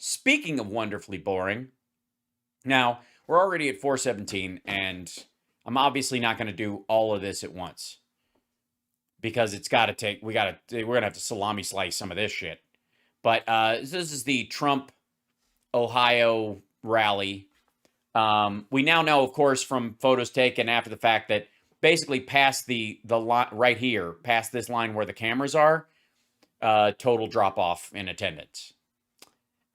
Speaking of wonderfully boring, now we're already at 4:17, and I'm obviously not going to do all of this at once because it's got to take. We're gonna have to salami slice some of this shit. But this is the Trump Ohio rally. We now know, of course, from photos taken after the fact that basically past the line right here, past this line where the cameras are, total drop off in attendance.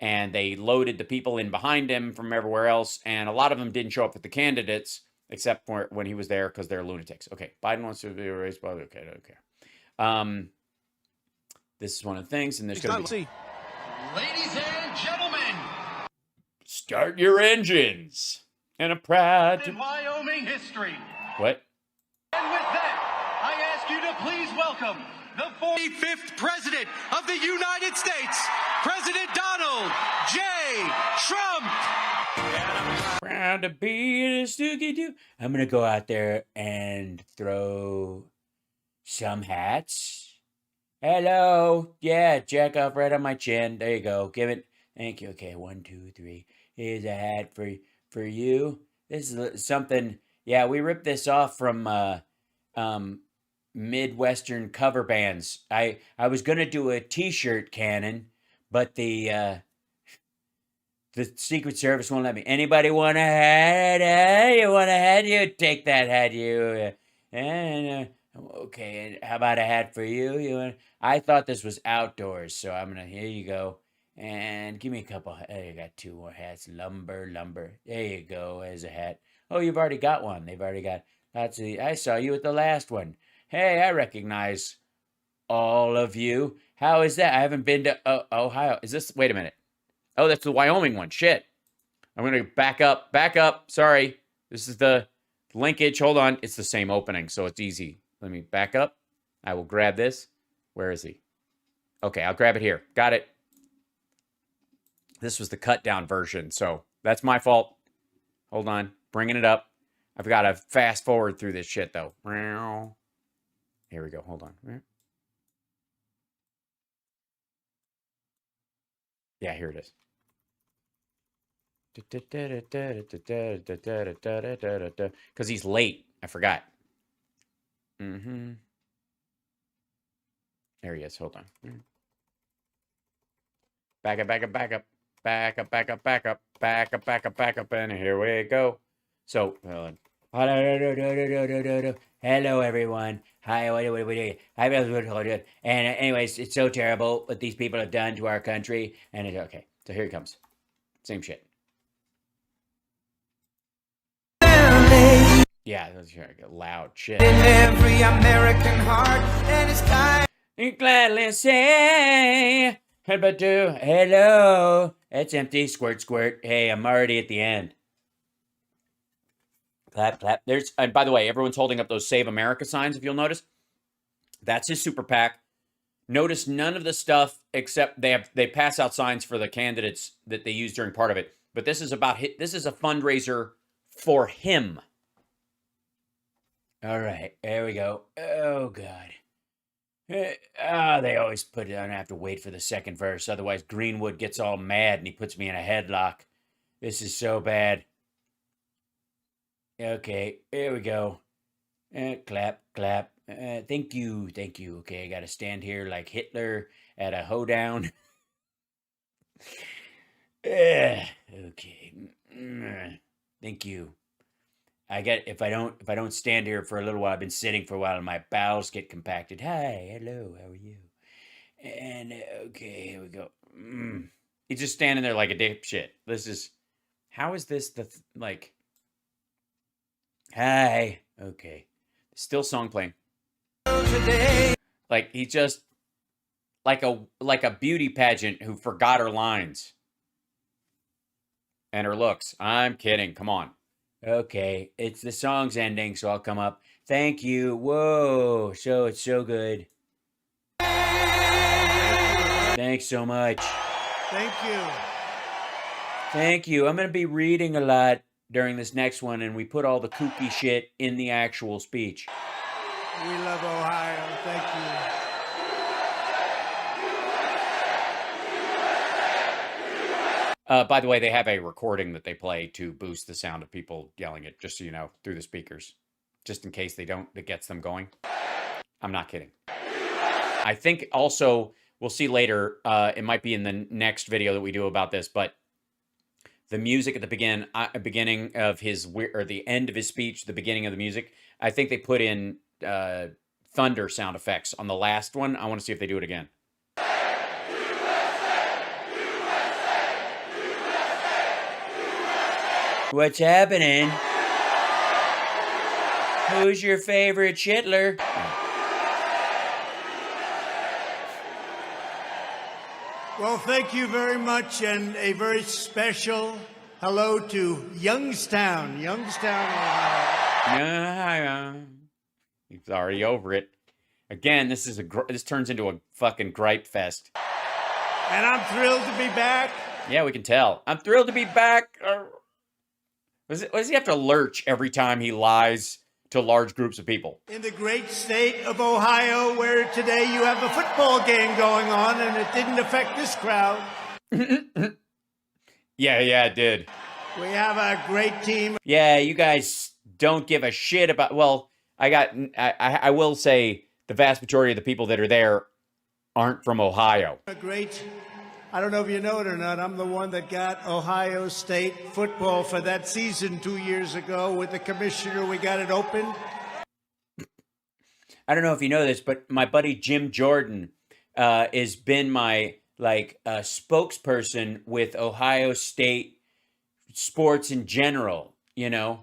And they loaded the people in behind him from everywhere else, and a lot of them didn't show up with the candidates except for when he was there because they're lunatics. Okay, Biden wants to be erased. Okay, I don't care. This is one of the things, and there's going to be. Ladies and gentlemen, start your engines. And a proud in Wyoming history. What? And with that, I ask you to please welcome the 45th President of the United States, President Donald J. Trump. Proud to be a Stoogie Doo. I'm going to go out there and throw some hats. Hello. Yeah, jack off right on my chin. There you go. Give it. Thank you. Okay, 1, 2, 3. Here's a hat for you. This is something. Yeah, we ripped this off from Midwestern cover bands. I was gonna do a T-shirt cannon, but the Secret Service won't let me. Anybody want a hat? You want a hat? You take that hat, you. And okay, and how about a hat for you? I thought this was outdoors, so I'm gonna. Here you go. And give me a couple. There you got 2 more hats. Lumber. There you go. There's a hat. Oh, you've already got one. They've already got lots of. I saw you at the last one. Hey, I recognize all of you. How is that? I haven't been to Ohio. Is this? Wait a minute. Oh, that's the Wyoming one. Shit. I'm gonna back up. Sorry. This is the linkage. Hold on. It's the same opening, so it's easy. Let me back up. I will grab this. Where is he? Okay, I'll grab it here. Got it. This was the cut down version, so that's my fault. Hold on, bringing it up. I've got to fast forward through this shit, though. Here we go, hold on. Yeah, here it is. Because he's late, I forgot. There he is, hold on. Back up. And here we go. So, hello, everyone. Hi, what are you? And anyways, it's so terrible what these people have done to our country. And it's okay. So here he comes. Same shit. Yeah, that's loud shit. In every American heart, and it's time. You gladly say. Hello. It's empty. Squirt. Hey, I'm already at the end. Clap. And by the way, everyone's holding up those Save America signs, if you'll notice. That's his super PAC. Notice none of the stuff except they pass out signs for the candidates that they use during part of it. But this is a fundraiser for him. All right, there we go. Oh, God. They always put it on. I have to wait for the second verse. Otherwise, Greenwood gets all mad and he puts me in a headlock. This is so bad. Okay, here we go. Clap. Thank you. Okay, I got to stand here like Hitler at a hoedown. Okay. Thank you. If I don't stand here for a little while, I've been sitting for a while and my bowels get compacted. Hi, hello, how are you? And okay, here we go. He's just standing there like a dipshit. How is this like? Hi, okay. Still song playing. Like he's just like a beauty pageant who forgot her lines and her looks. I'm kidding. Come on. Okay, it's the song's ending, so I'll come up. Thank you. Whoa, it's so good. Thanks so much. Thank you. I'm going to be reading a lot during this next one, and we put all the kooky shit in the actual speech. We love Ohio. Thank you. By the way, they have a recording that they play to boost the sound of people yelling it, just so you know, through the speakers, just in case it gets them going. I'm not kidding. I think also, we'll see later, it might be in the next video that we do about this, but the music at the beginning of or the end of his speech, the beginning of the music, I think they put in thunder sound effects on the last one. I want to see if they do it again. What's happening? Who's your favorite Hitler? Well, thank you very much, and a very special hello to Youngtown, Ohio. He's already over it. Again, this turns into a fucking gripe fest. And I'm thrilled to be back. Yeah, we can tell. I'm thrilled to be back. Does he have to lurch every time he lies to large groups of people? In the great state of Ohio, where today you have a football game going on, and it didn't affect this crowd. Yeah, it did. We have a great team. Yeah, you guys don't give a shit about. Well, I will say the vast majority of the people that are there aren't from Ohio. I don't know if you know it or not, I'm the one that got Ohio State football for that season 2 years ago with the commissioner. We got it open. I don't know if you know this, but my buddy Jim Jordan has been my spokesperson with Ohio State sports in general, you know?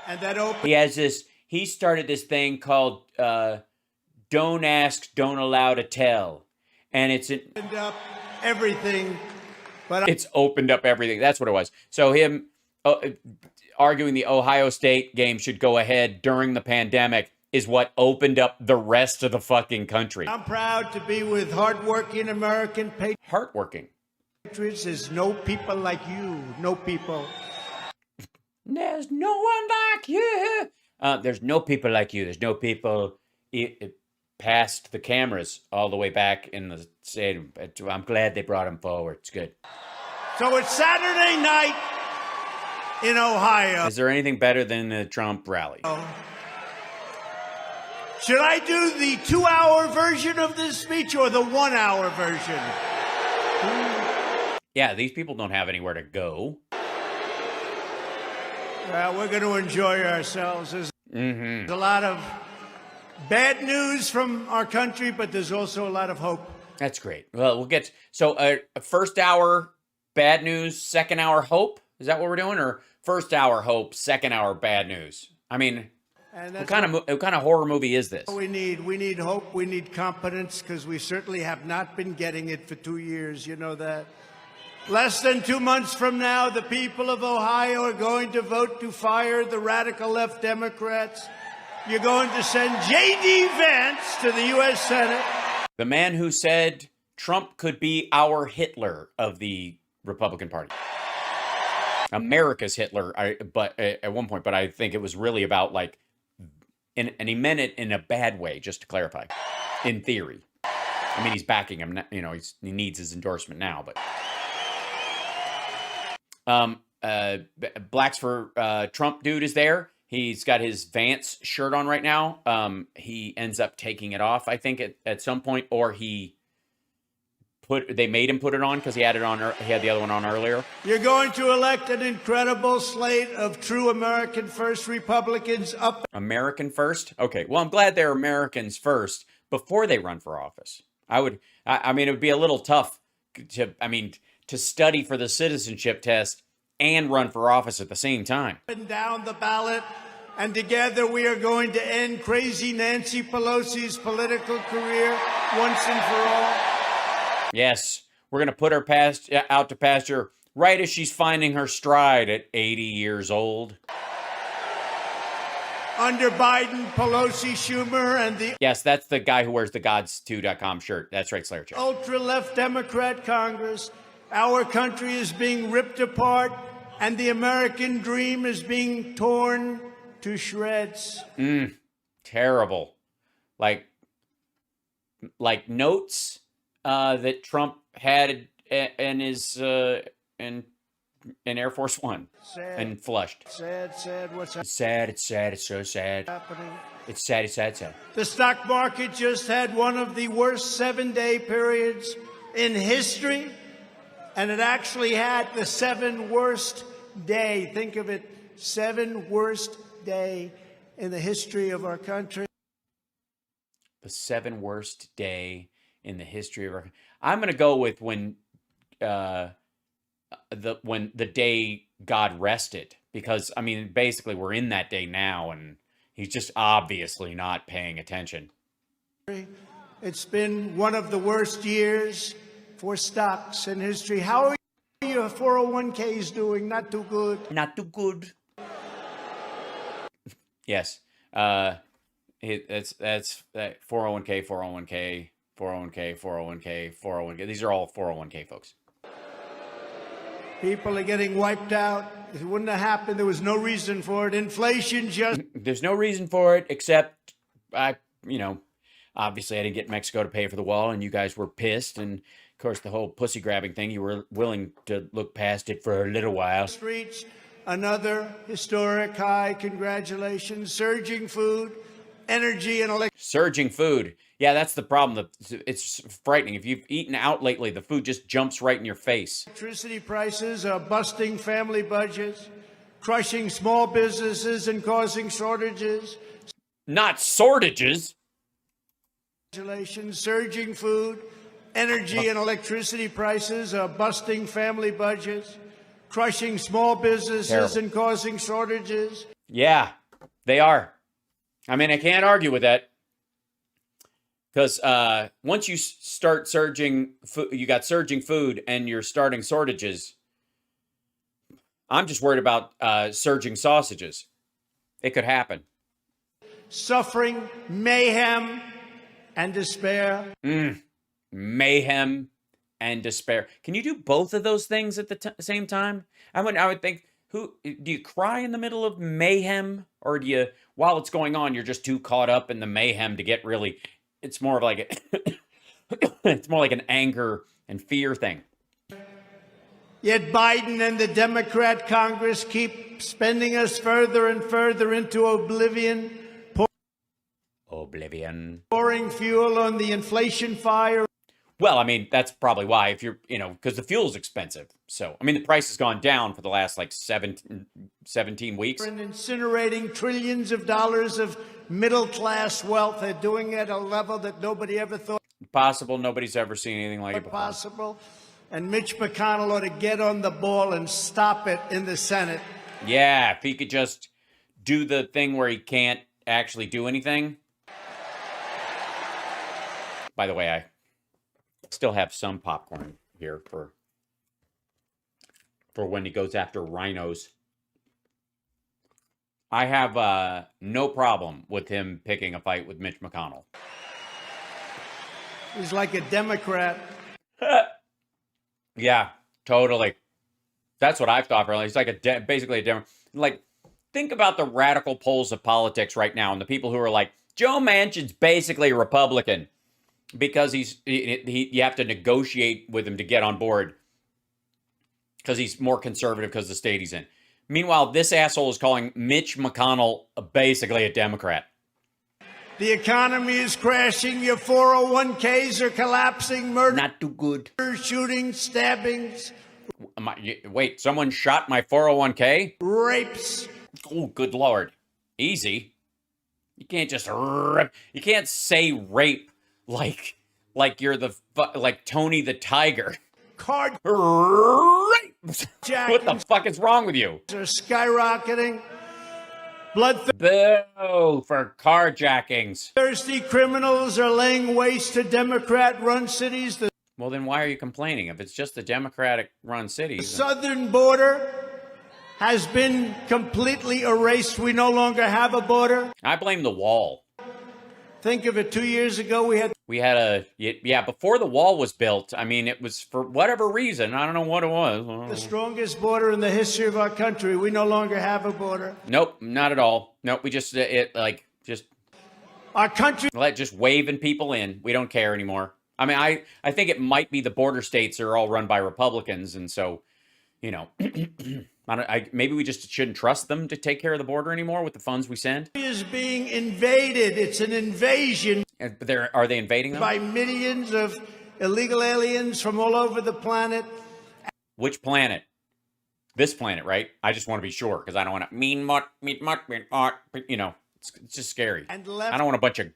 And that open. He started this thing called Don't Ask, Don't Allow to Tell. And it's opened up everything, it's opened up everything. That's what it was. So him arguing the Ohio State game should go ahead during the pandemic is what opened up the rest of the fucking country. I'm proud to be with hardworking American patriots. Hardworking. There's no people like you. No people. There's no one like you. There's no people like you. There's no people past the cameras all the way back in the stadium. I'm glad they brought him forward. It's good. So it's Saturday night in Ohio. Is there anything better than the Trump rally? Should I do the 2-hour version of this speech or the 1-hour version? Yeah, these people don't have anywhere to go. Well, we're going to enjoy ourselves. There's a lot of bad news from our country, but there's also a lot of hope. That's great. Well, we'll get first hour bad news, second hour hope. Is that what we're doing, or first hour hope, second hour bad news? I mean, what kind of horror movie is this? We need hope. We need competence, because we certainly have not been getting it for 2 years. You know that. Less than 2 months from now, the people of Ohio are going to vote to fire the radical left Democrats. You're going to send J.D. Vance to the U.S. Senate. The man who said Trump could be our Hitler of the Republican Party. America's Hitler, at one point, but I think it was really about and he meant it in a bad way, just to clarify, in theory. I mean, he's backing him, you know, he needs his endorsement now, but... Blacks for Trump dude is there. He's got his Vance shirt on right now. He ends up taking it off, I think, at some point, or they made him put it on because he had it on. He had the other one on earlier. You're going to elect an incredible slate of true American First Republicans up. American First? Okay. Well, I'm glad they're Americans first before they run for office. I mean, it would be a little tough to study for the citizenship test and run for office at the same time. And down the ballot, and together we are going to end crazy Nancy Pelosi's political career once and for all. Yes, we're going to put her out to pasture right as she's finding her stride at 80 years old. Under Biden, Pelosi, Schumer, and the... Yes, that's the guy who wears the gods2.com shirt. That's right, Slayer Chair. Ultra-left Democrat Congress, our country is being ripped apart, and the American dream is being torn to shreds. Terrible. Like notes that Trump had in his in in Air Force One Sad, and flushed. sad, sad. What's It's sad. It's sad. It's so sad. happening? It's sad. It's sad. It's sad. The stock market just had one of the worst 7-day periods in history, and it actually had the 7th worst day. Think of it, 7th worst day in the history of our country. The 7th worst day in the history of our. I'm gonna go with when the day God rested, because I mean basically we're in that day now, and he's just obviously not paying attention. It's been one of the worst years for stocks in history. How are your 401ks doing? Not too good. Not too good. Yes. That's 401k, 401k, 401k, 401k, 401k. These are all 401k folks. People are getting wiped out. It wouldn't have happened. There was no reason for it. Inflation just There's no reason for it except obviously I didn't get Mexico to pay for the wall, and you guys were pissed, and of course the whole pussy grabbing thing, you were willing to look past it for a little while. reached another historic high. Congratulations. Surging food, energy, and Surging food. Yeah, that's the problem. It's frightening. If you've eaten out lately, the food just jumps right in your face. electricity prices are busting family budgets, crushing small businesses, and causing shortages. Not shortages. Congratulations. Surging food, energy, and electricity prices are busting family budgets, crushing small businesses, Terrible. and causing shortages. Yeah, they are. I mean, I can't argue with that. Because once you start surging, you got surging food and you're starting shortages. I'm just worried about surging sausages. It could happen. Suffering, mayhem, and despair. Mayhem and despair. Can you do both of those things at the same time? I would think, do you cry in the middle of mayhem, or do you, while it's going on, you're just too caught up in the mayhem to get really? It's more of like it's more like an anger and fear thing. Yet Biden and the Democrat Congress keep spending us further and further into oblivion, pouring fuel on the inflation fire. Well, I mean, that's probably why, if you're, because the fuel's expensive. So, I mean, the price has gone down for the last like 17 weeks. And incinerating trillions of dollars of middle-class wealth. They're doing it at a level that nobody ever thought Possible. Nobody's ever seen anything like it before. possible. And Mitch McConnell ought to get on the ball and stop it in the Senate. Yeah, if he could just do the thing where he can't actually do anything. By the way, I still have some popcorn here for when he goes after rhinos. I have no problem with him picking a fight with Mitch McConnell. He's like a Democrat. Yeah, totally. That's what I've thought. Really, he's like basically a Democrat. Like, think about the radical poles of politics right now, and the people who are like, Joe Manchin's basically a Republican because you have to negotiate with him to get on board because he's more conservative because of the state he's in. Meanwhile, this asshole is calling Mitch McConnell basically a Democrat. The economy is crashing. Your 401ks are collapsing. Murder, Not too good. shootings, stabbings, Wait, someone shot my 401k? rapes. Oh, good Lord. Easy. You can't just you can't say rape like you're like Tony the Tiger. Card Rape. What the fuck is wrong with you? are skyrocketing. Bloodthirsty Boo for carjackings. criminals are laying waste to Democrat-run cities. The Well, then why are you complaining? If it's just the Democratic-run cities. southern border has been completely erased. We no longer have a border. I blame the wall. Think of it. 2 years ago, We had before the wall was built, I mean, it was for whatever reason. I don't know what it was. the strongest border in the history of our country. We no longer have a border. Nope, not at all. Nope, we just, Our country just waving people in. We don't care anymore. I mean, I think it might be the border states are all run by Republicans, and so, you know, maybe we just shouldn't trust them to take care of the border anymore with the funds we send. Is being invaded. It's an invasion. But are they invading them? By millions of illegal aliens from all over the planet. Which planet? This planet, right? I just want to be sure because I don't want to you know, it's just scary. I don't want a bunch of,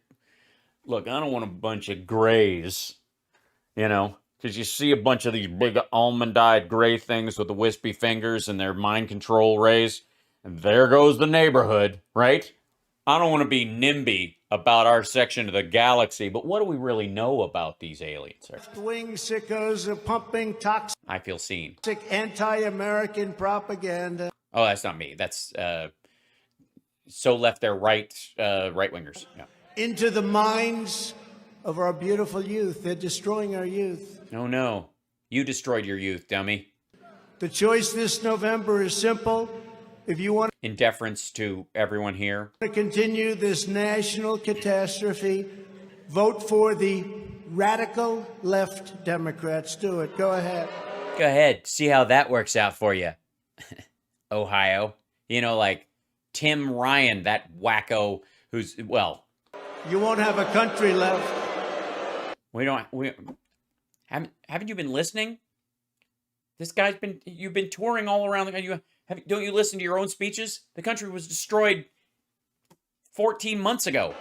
look, I don't want a bunch of grays, you know, because you see a bunch of these big almond-eyed gray things with the wispy fingers and their mind control rays, and there goes the neighborhood, right? I don't want to be NIMBY about our section of the galaxy, but what do we really know about these aliens? Wing sickos are pumping toxic. I feel seen. Anti-American propaganda. Oh, that's not me. That's so left, they're right, right-wingers. Yeah. Into the minds of our beautiful youth. They're destroying our youth. Oh, no. You destroyed your youth, dummy. The choice this November is simple. If you want in deference to everyone here to continue this national catastrophe, vote for the radical left Democrats. Do it. Go ahead. Go ahead. See how that works out for you. Ohio. You know, like Tim Ryan, that wacko who's, well. You won't have a country left. Haven't you been listening? This guy's you've been touring all around the country. Don't you listen to your own speeches? The country was destroyed 14 months ago.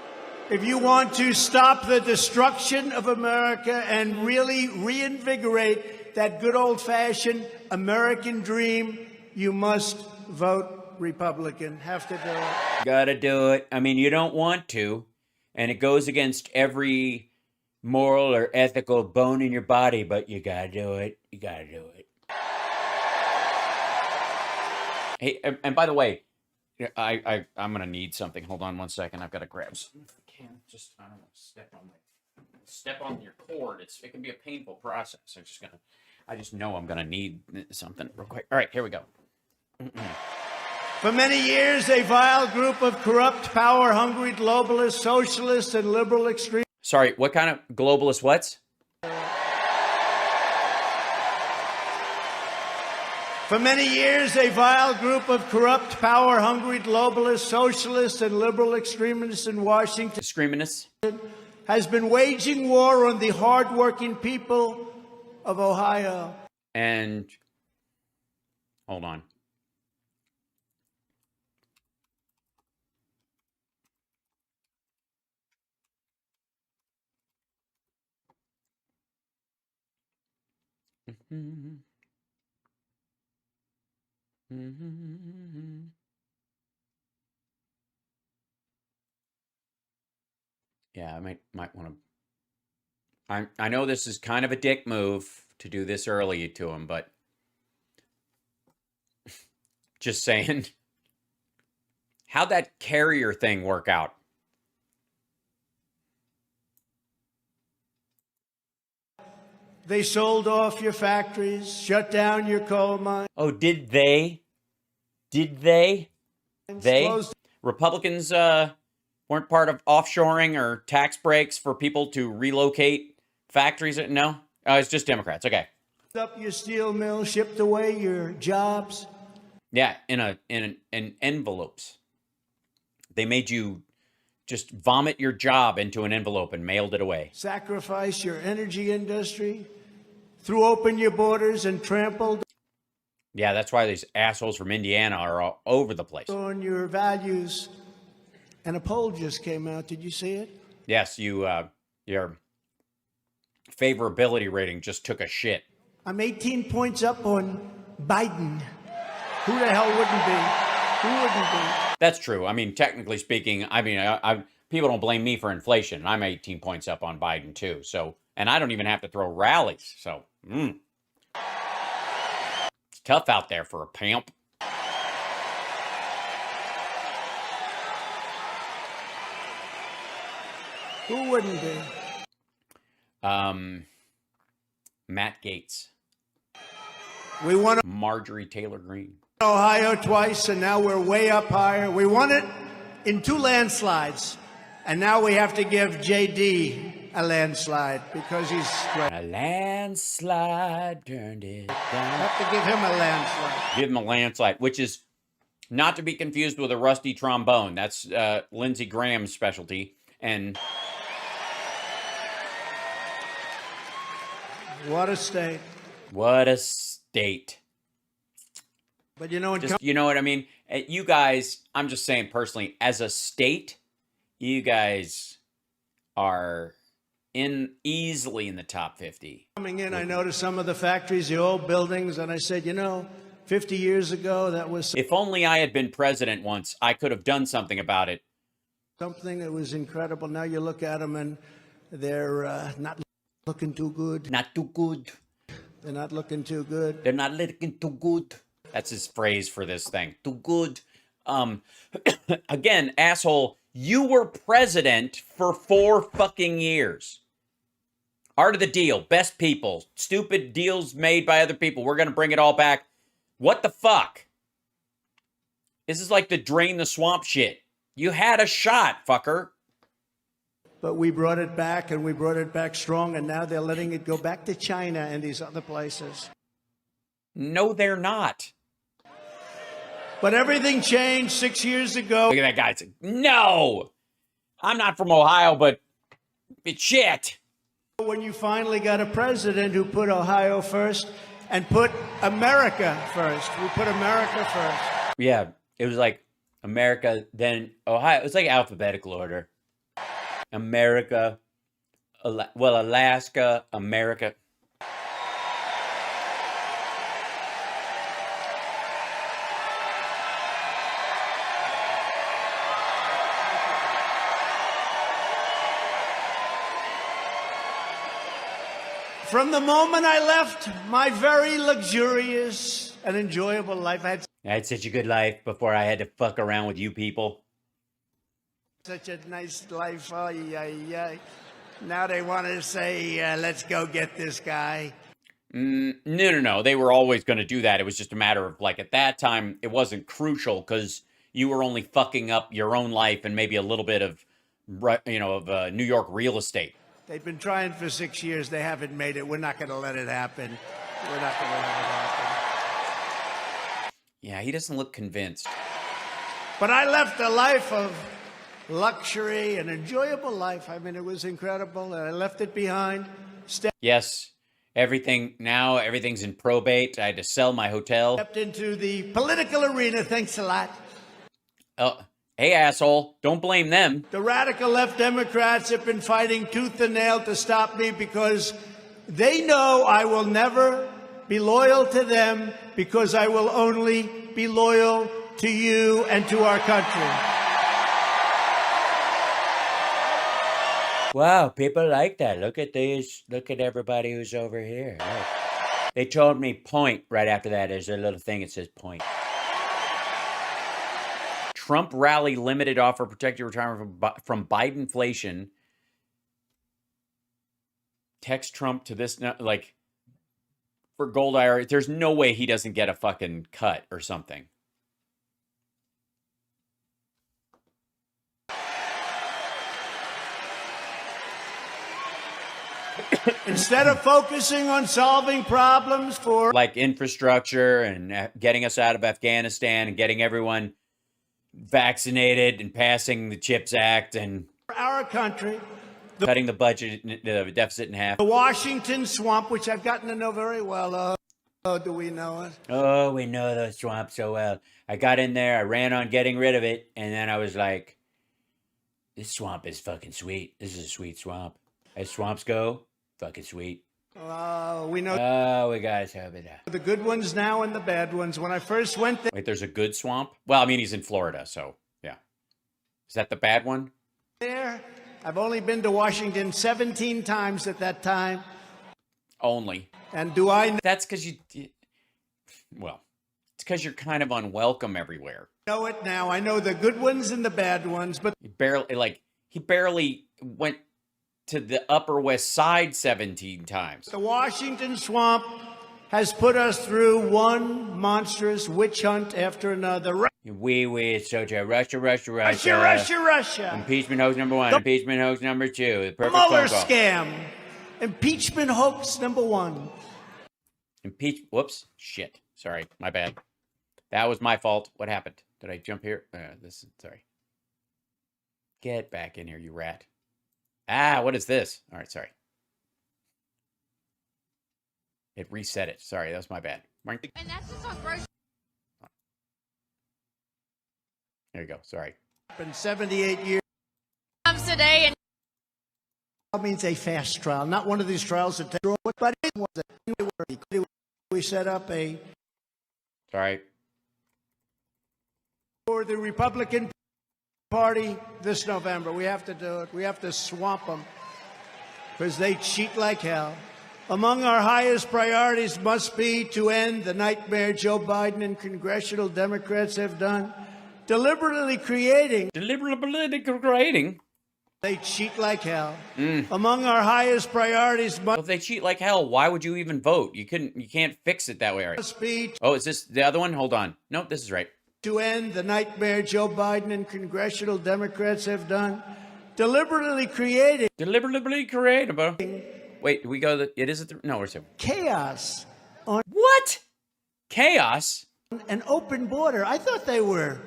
If you want to stop the destruction of America and really reinvigorate that good old-fashioned American dream, you must vote Republican. Have to do it. Gotta do it. I mean, you don't want to, and it goes against every moral or ethical bone in your body, but you gotta do it. You gotta do it. Hey, and by the way, I'm gonna need something. Hold on one second. I've got to grab some. I can't just, I don't want to step on your cord. It can be a painful process. I just know I'm gonna need something real quick. All right, here we go. For many years, a vile group of corrupt, power-hungry globalists, socialists, and liberal extremists. Sorry, what kind of globalist what's? For many years, a vile group of corrupt, power-hungry globalists, socialists, and liberal extremists in Washington has been waging war on the hard-working people of Ohio. And hold on. Yeah, I might want to. I know this is kind of a dick move to do this early to him, but just saying. How'd that carrier thing work out? They sold off your factories, shut down your coal mines. Oh, did they? Did they? Republicans weren't part of offshoring or tax breaks for people to relocate factories? No? It's just Democrats. Okay. Up your steel mill, shipped away your jobs. Yeah, in envelopes. They made you just vomit your job into an envelope and mailed it away. Sacrifice your energy industry, threw open your borders and trampled. Yeah, that's why these assholes from Indiana are all over the place. On your values. And a poll just came out. Did you see it? Yes, your favorability rating just took a shit. I'm 18 points up on Biden. Who the hell wouldn't be? Who wouldn't be? That's true. I mean, technically speaking, I people don't blame me for inflation. I'm 18 points up on Biden too. So, and I don't even have to throw rallies. So, it's tough out there for a pimp. Who wouldn't be? Matt Gaetz. We won Marjorie Taylor Greene. Ohio twice, and now we're way up higher. We won it in 2 landslides, and now we have to give J.D. a landslide because he's great. A landslide turned it down. Have to give him a landslide. Give him a landslide, which is not to be confused with a rusty trombone. That's Lindsey Graham's specialty. And What a state. what a state. But you know, You know what I mean? You guys, I'm just saying personally, as a state, you guys are easily in the top 50. coming in, I noticed some of the factories, the old buildings, and I said, you know, 50 years ago, that was If only I had been president once, I could have done something about it. something that was incredible. Now you look at them and they're not looking too good. Not too good. They're not looking too good. They're not looking too good. That's his phrase for this thing. Too good. Again, asshole, you were president for 4 fucking years. Art of the deal. Best people. Stupid deals made by other people. We're going to bring it all back. What the fuck? This is like the drain the swamp shit. You had a shot, fucker. But we brought it back, and we brought it back strong, and now they're letting it go back to China and these other places. No, they're not. But everything changed 6 years ago. Look at that guy. It's like, no! I'm not from Ohio, but it's shit. When you finally got a president who put Ohio first and put America first. We put America first. Yeah, it was like America, then Ohio. It was like alphabetical order. America, Alaska, America. From the moment I left my very luxurious and enjoyable life, I had such a good life before I had to fuck around with you people. such a nice life. Oh, yeah. Now they want to say, let's go get this guy. No. They were always going to do that. It was just a matter of, like, at that time, it wasn't crucial because you were only fucking up your own life and maybe a little bit of, New York real estate. They've been trying for 6 years. They haven't made it. We're not going to let it happen. We're not going to let it happen. Yeah, he doesn't look convinced. But I left a life of luxury, an enjoyable life. I mean, it was incredible. And I left it behind. Yes, everything's in probate. I had to sell my hotel. Stepped into the political arena. Thanks a lot. Hey, asshole, don't blame them. The radical left Democrats have been fighting tooth and nail to stop me because they know I will never be loyal to them because I will only be loyal to you and to our country. Wow, people like that. Look at these. Look at everybody who's over here. Look. They told me point right after that. There's a little thing that says point. Trump rally limited offer protected retirement from Bidenflation. Text Trump to this, like, for gold IRA. There's no way he doesn't get a fucking cut or something. Instead of focusing on solving problems for like infrastructure and getting us out of Afghanistan and getting everyone vaccinated and passing the CHIPS Act and our country, cutting the budget, the deficit in half. the Washington swamp, which I've gotten to know very well. Oh, do we know it? Oh, we know the swamp so well. I got in there, I ran on getting rid of it, and then I was like, this swamp is fucking sweet. This is a sweet swamp. As swamps go, fucking sweet. We know Oh, we guys have it. the good ones now and the bad ones. When I first went Wait, there's a good swamp? Well, I mean, he's in Florida, so yeah. Is that the bad one? there, I've only been to Washington 17 times at that time. Only. And do I That's because well, it's because you're kind of unwelcome everywhere. know it now? I know the good ones and the bad ones, but He barely went to the Upper West Side 17 times. the Washington swamp has put us through one monstrous witch hunt after another. Soja, Russia. Russia. Impeachment hoax number 1, impeachment hoax number 2. The perfect Mueller phone call. scam. Impeachment hoax number 1. Whoops. Shit. Sorry. My bad. That was my fault. What happened? Did I jump here? Sorry. Get back in here, you rat. What is this? All right, sorry. It reset it. Sorry, that was my bad. And that's just on grocery. There you go. Sorry. Been 78 years. Comes today and That means a fast trial, not one of these trials that take. But it was we set up a Sorry. for the Republican Party this November. We have to do it. We have to swamp them because they cheat like hell. Among our highest priorities must be to end the nightmare Joe Biden and congressional Democrats have done, deliberately creating. They cheat like hell. Among our highest priorities Well, if they cheat like hell, why would you even vote? You can't fix it that way. All right. must be Oh, is this the other one? Hold on. Nope, this is right. to end the nightmare Joe Biden and congressional Democrats have done, deliberately creating Deliberately creative. Wait, we go. It isn't. No, we're saying chaos on what? Chaos. an open border. I thought they were.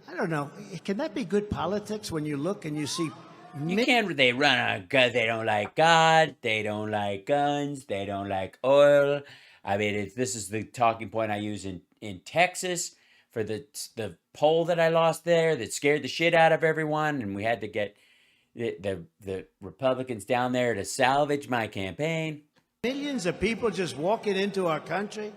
I don't know. Can that be good politics when you look and you see? You can't. They run on God. They don't like God. They don't like guns. They don't like oil. I mean, this is the talking point I use in Texas for the poll that I lost there that scared the shit out of everyone, and we had to get the Republicans down there to salvage my campaign. Millions of people just walking into our country.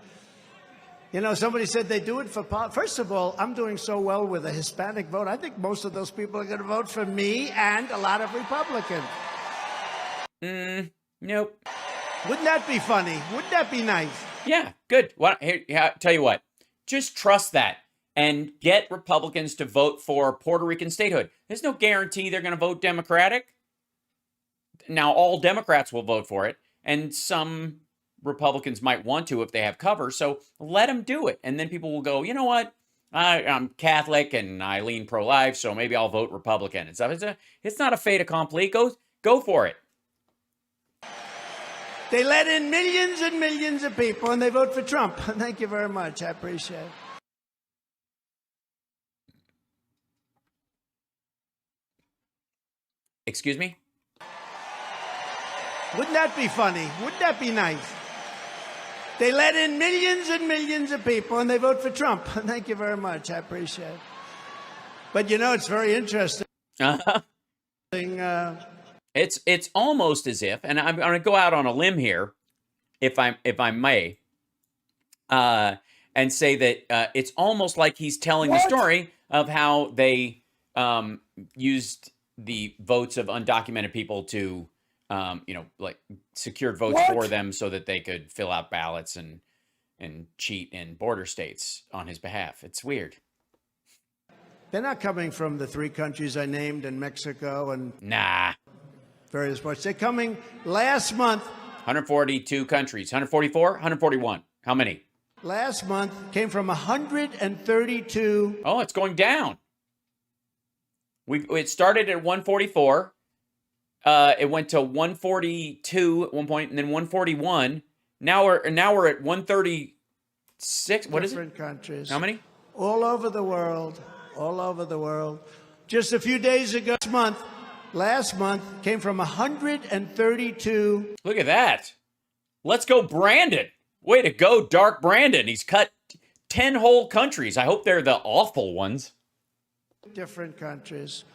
You know, somebody said they do it for First of all, I'm doing so well with the Hispanic vote. I think most of those people are going to vote for me and a lot of Republicans. Nope. Wouldn't that be funny? Wouldn't that be nice? Yeah, good. Here, tell you what. Just trust that and get Republicans to vote for Puerto Rican statehood. There's no guarantee they're going to vote Democratic. Now, all Democrats will vote for it, and some Republicans might want to if they have cover. So let them do it, and then people will go, you know what? I'm Catholic and I lean pro-life, so maybe I'll vote Republican and stuff. It's not a fait accompli. Go for it. They let in millions and millions of people, and they vote for Trump. Thank you very much. I appreciate it. Excuse me? Wouldn't that be funny? Wouldn't that be nice? They let in millions and millions of people, and they vote for Trump. Thank you very much. I appreciate it. But, you know, it's very interesting. It's almost as if, and I'm going to go out on a limb here, if I may, and say that it's almost like he's telling the story of how they used the votes of undocumented people to, like secured votes for them so that they could fill out ballots and cheat in border states on his behalf. It's weird. They're not coming from the three countries I named in Mexico and various parts. They're coming last month. 142 countries. 144? 141. How many? Last month came from 132. Oh, it's going down. It started at 144. It went to 142 at one point, and then 141. Now we're at 136. What is it? Different countries. How many? All over the world. All over the world. Just a few days ago, last month, came from 132. Look at that. Let's go, Brandon. Way to go, Dark Brandon. He's cut 10 whole countries. I hope they're the awful ones. Different countries.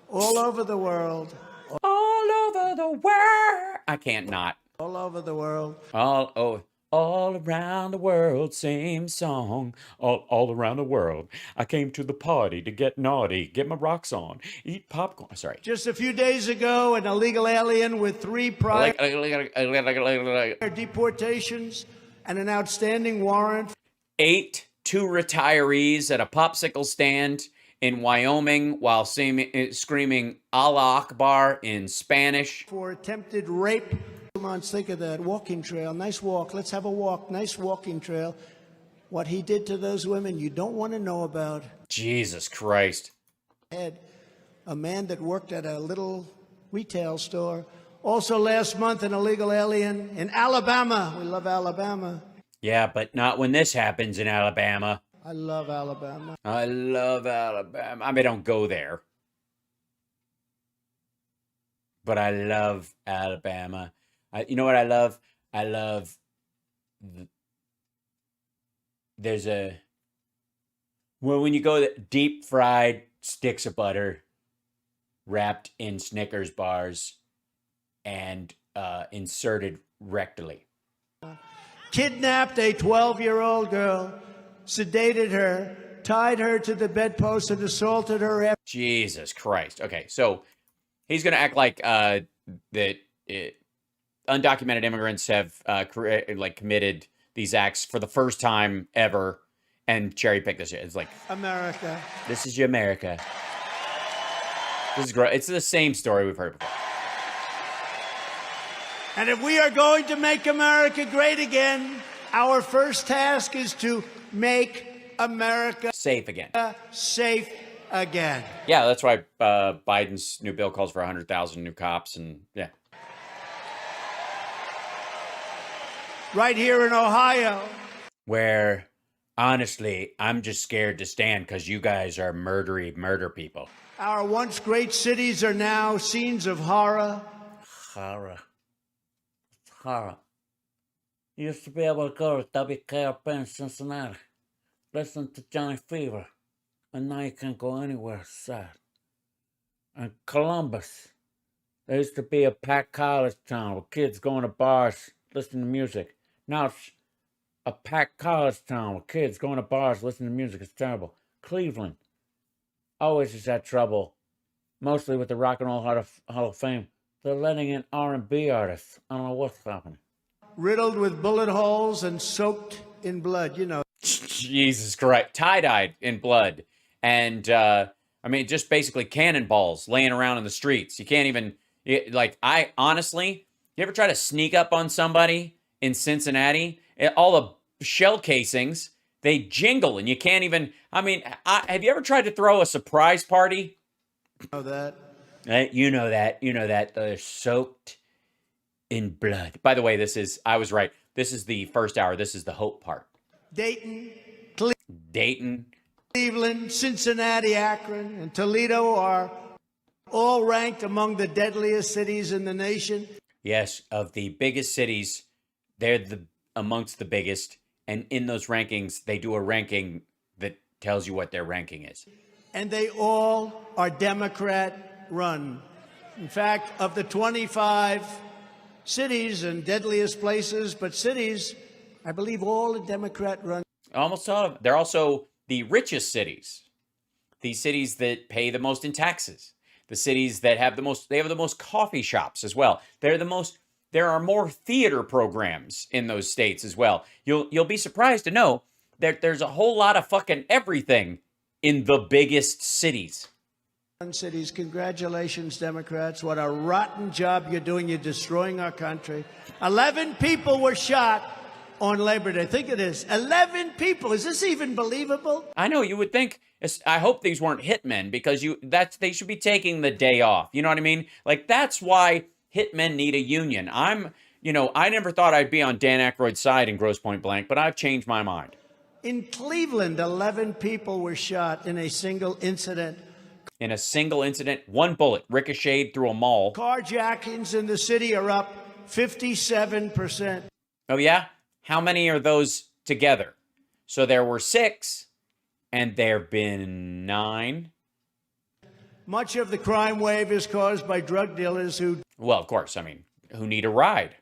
All over the world. All over the world. I can't not. All over the world. All around the world, same song. All around the world. I came to the party to get naughty, get my rocks on, eat popcorn. Sorry. Just a few days ago, an illegal alien with 3 prior deportations and an outstanding warrant. 8 retirees at a popsicle stand in Wyoming while screaming Allah Akbar in Spanish. For attempted rape. 2 months, think of that. Walking trail. Nice walk. Let's have a walk. Nice walking trail. What he did to those women, you don't want to know about. Jesus Christ. Had a man that worked at a little retail store. Also last month, an illegal alien in Alabama. We love Alabama. Yeah, but not when this happens in Alabama. I love Alabama. I love Alabama. I mean, I don't go there. But I love Alabama. You know what I love? I love... There's a... Well, when you go deep fried sticks of butter wrapped in Snickers bars and inserted rectally. Kidnapped a 12-year-old girl, sedated her, tied her to the bedpost, and assaulted her. Jesus Christ. Okay, so he's going to act like that undocumented immigrants have committed these acts for the first time ever and cherry pick this shit. It's like, America. This is your America. This is great. It's the same story we've heard before. And if we are going to make America great again, our first task is to make America safe again. Safe again. Yeah, that's why Biden's new bill calls for 100,000 new cops, and yeah. Right here in Ohio. Where, honestly, I'm just scared to stand because you guys are murder people. Our once great cities are now scenes of horror. Horror. You used to be able to go to WKRP in Cincinnati, listen to Johnny Fever, and now you can't go anywhere sad. And Columbus, there used to be a packed college town with kids going to bars, listening to music. Now it's a packed college town with kids going to bars, listening to music. It's terrible. Cleveland always has had trouble, mostly with the Rock and Roll Hall of Fame. They're letting in R&B artists. I don't know what's happening. Riddled with bullet holes and soaked in blood, you know. Jesus Christ. Tie-dyed in blood. And, I mean, just basically cannonballs laying around in the streets. You can't even, I honestly, you ever try to sneak up on somebody in Cincinnati? All the shell casings, they jingle and you can't even, I mean, have you ever tried to throw a surprise party? Know that. You know that. They're soaked in blood. By the way, I was right. This is the first hour. This is the hope part. Dayton, Cleveland, Cincinnati, Akron, and Toledo are all ranked among the deadliest cities in the nation. Yes, of the biggest cities, they're amongst the biggest. And in those rankings, they do a ranking that tells you what their ranking is. And they all are Democrat-run. In fact, of the 25 cities and deadliest places, but cities, I believe all are Democrat-run. Almost all of them. They're also the richest cities. The cities that pay the most in taxes. The cities that have the most coffee shops as well. There are more theater programs in those states as well. You'll be surprised to know that there's a whole lot of fucking everything in the biggest cities. Cities, congratulations, Democrats. What a rotten job you're doing. You're destroying our country. 11 people were shot on Labor Day. Think of this. 11 people. Is this even believable? I know, you would think. I hope these weren't hitmen because they should be taking the day off. You know what I mean? Like, that's why hitmen need a union. I never thought I'd be on Dan Aykroyd's side in Grosse Pointe Blank, but I've changed my mind. In Cleveland, 11 people were shot in a single incident. In a single incident, one bullet ricocheted through a mall. Carjackings in the city are up 57%. Oh, yeah? How many are those together? So there were 6, and there have been 9. Much of the crime wave is caused by drug dealers who, well, of course, I mean, who need a ride.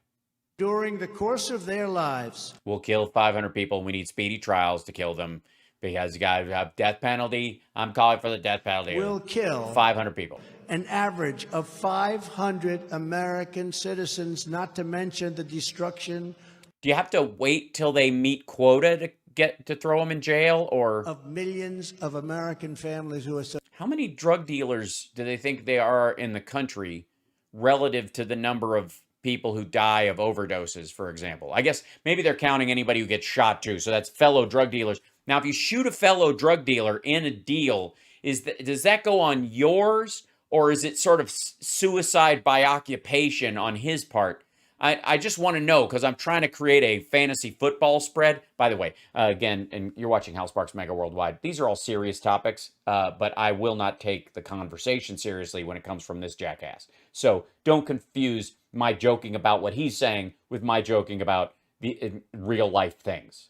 During the course of their lives, we'll kill 500 people. We need speedy trials to kill them because you got to have death penalty. I'm calling for the death penalty. Will kill 500 people. An average of 500 American citizens, not to mention the destruction. Do you have to wait till they meet quota to throw them in jail, or of millions of American families who are so. How many drug dealers do they think they are in the country relative to the number of people who die of overdoses, for example. I guess maybe they're counting anybody who gets shot too. So that's fellow drug dealers. Now, if you shoot a fellow drug dealer in a deal, does that go on yours, or is it sort of suicide by occupation on his part? I just want to know, because I'm trying to create a fantasy football spread. By the way, again, and you're watching Hal Sparks Mega Worldwide. These are all serious topics, but I will not take the conversation seriously when it comes from this jackass. So don't confuse my joking about what he's saying with my joking about the real life things.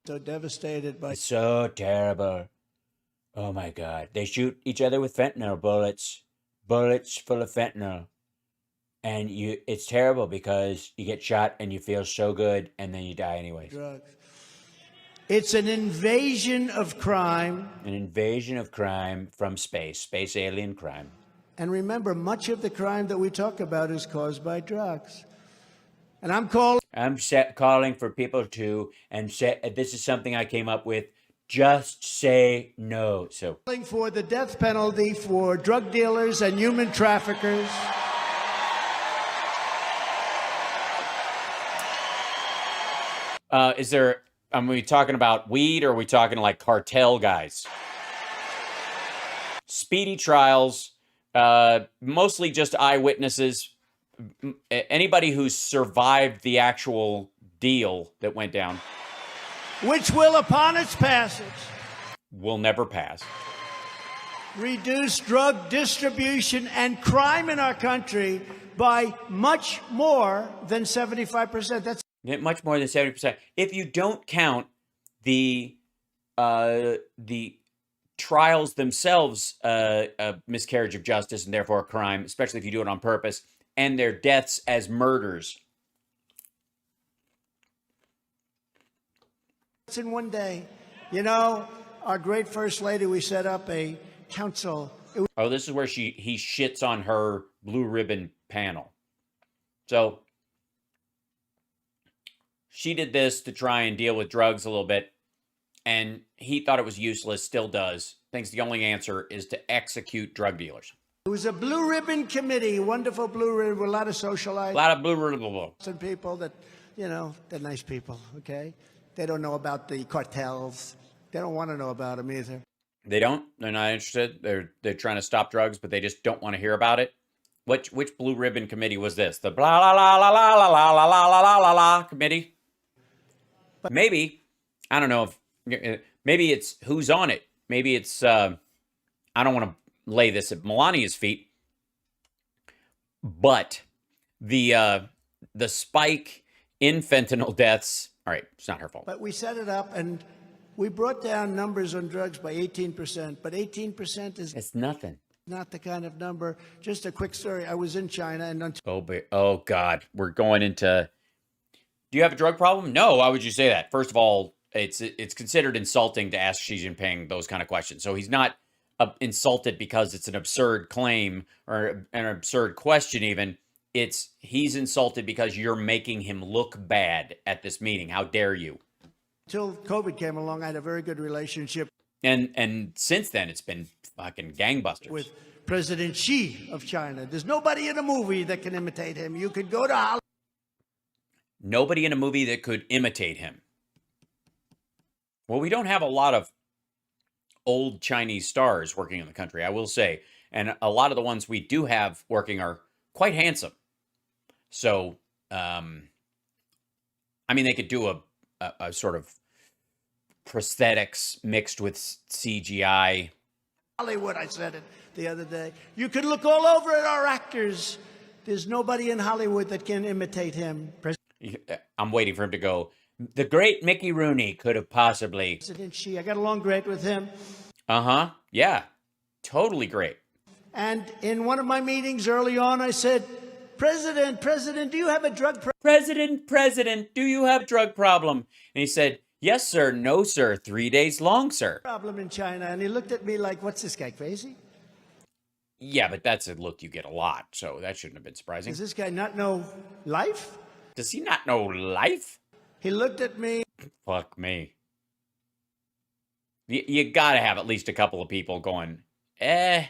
So devastated by... It's so terrible. Oh my God. They shoot each other with fentanyl bullets. Bullets full of fentanyl. And it's terrible because you get shot and you feel so good and then you die anyways. Drugs. It's an invasion of crime. An invasion of crime from space. Space alien crime. And remember, much of the crime that we talk about is caused by drugs. And I'm calling for people to, and this is something I came up with, just say no. So for the death penalty for drug dealers and human traffickers. Are we talking about weed, or are we talking like cartel guys? Speedy trials, mostly just eyewitnesses. Anybody who's survived the actual deal that went down. Which will, upon its passage, will never pass. Reduce drug distribution and crime in our country by much more than 75%. That's much more than 70%. If you don't count the trials themselves, a miscarriage of justice and therefore a crime, especially if you do it on purpose, and their deaths as murders. It's in one day. You know, our great First Lady, we set up a council. Oh, this is where he shits on her blue ribbon panel. So she did this to try and deal with drugs a little bit, and he thought it was useless, still does. Thinks the only answer is to execute drug dealers. It was a blue ribbon committee, wonderful blue ribbon, with a lot of socialites. A lot of blue ribbon. And people that, you know, they're nice people, okay? They don't know about the cartels. They don't want to know about them either. They don't? They're not interested? They're trying to stop drugs, but they just don't want to hear about it? Which blue ribbon committee was this? The blah, la, la, la, la, la, la, la, la, la, la, la committee? But maybe, I don't know if, maybe it's who's on it. Maybe it's, I don't want to lay this at Melania's feet, but the spike in fentanyl deaths, all right, it's not her fault. But we set it up and we brought down numbers on drugs by 18%, but 18% is... It's nothing. Not the kind of number. Just a quick story. I was in China and... Oh God, we're going into... Do you have a drug problem? No, why would you say that? First of all, it's considered insulting to ask Xi Jinping those kind of questions. So he's not insulted because it's an absurd claim or an absurd question even. He's insulted because you're making him look bad at this meeting. How dare you? Until COVID came along, I had a very good relationship. And since then, it's been fucking gangbusters. With President Xi of China. There's nobody in a movie that can imitate him. You could go to Hollywood. Nobody in a movie that could imitate him. Well, we don't have a lot of old Chinese stars working in the country, I will say. And a lot of the ones we do have working are quite handsome. So, I mean, they could do a sort of prosthetics mixed with CGI. Hollywood, I said it the other day. You could look all over at our actors. There's nobody in Hollywood that can imitate him. I'm waiting for him to go, the great Mickey Rooney could have possibly. President Xi, I got along great with him. Uh-huh. Yeah. Totally great. And in one of my meetings early on, I said, President, do you have a drug problem? President, do you have a drug problem? And he said, yes, sir. No, sir. 3 days long, sir. Problem in China. And he looked at me like, what's this guy, crazy? Yeah, but that's a look you get a lot, so that shouldn't have been surprising. Does this guy not know life? Does he not know life? He looked at me. Fuck me. You gotta have at least a couple of people going, Is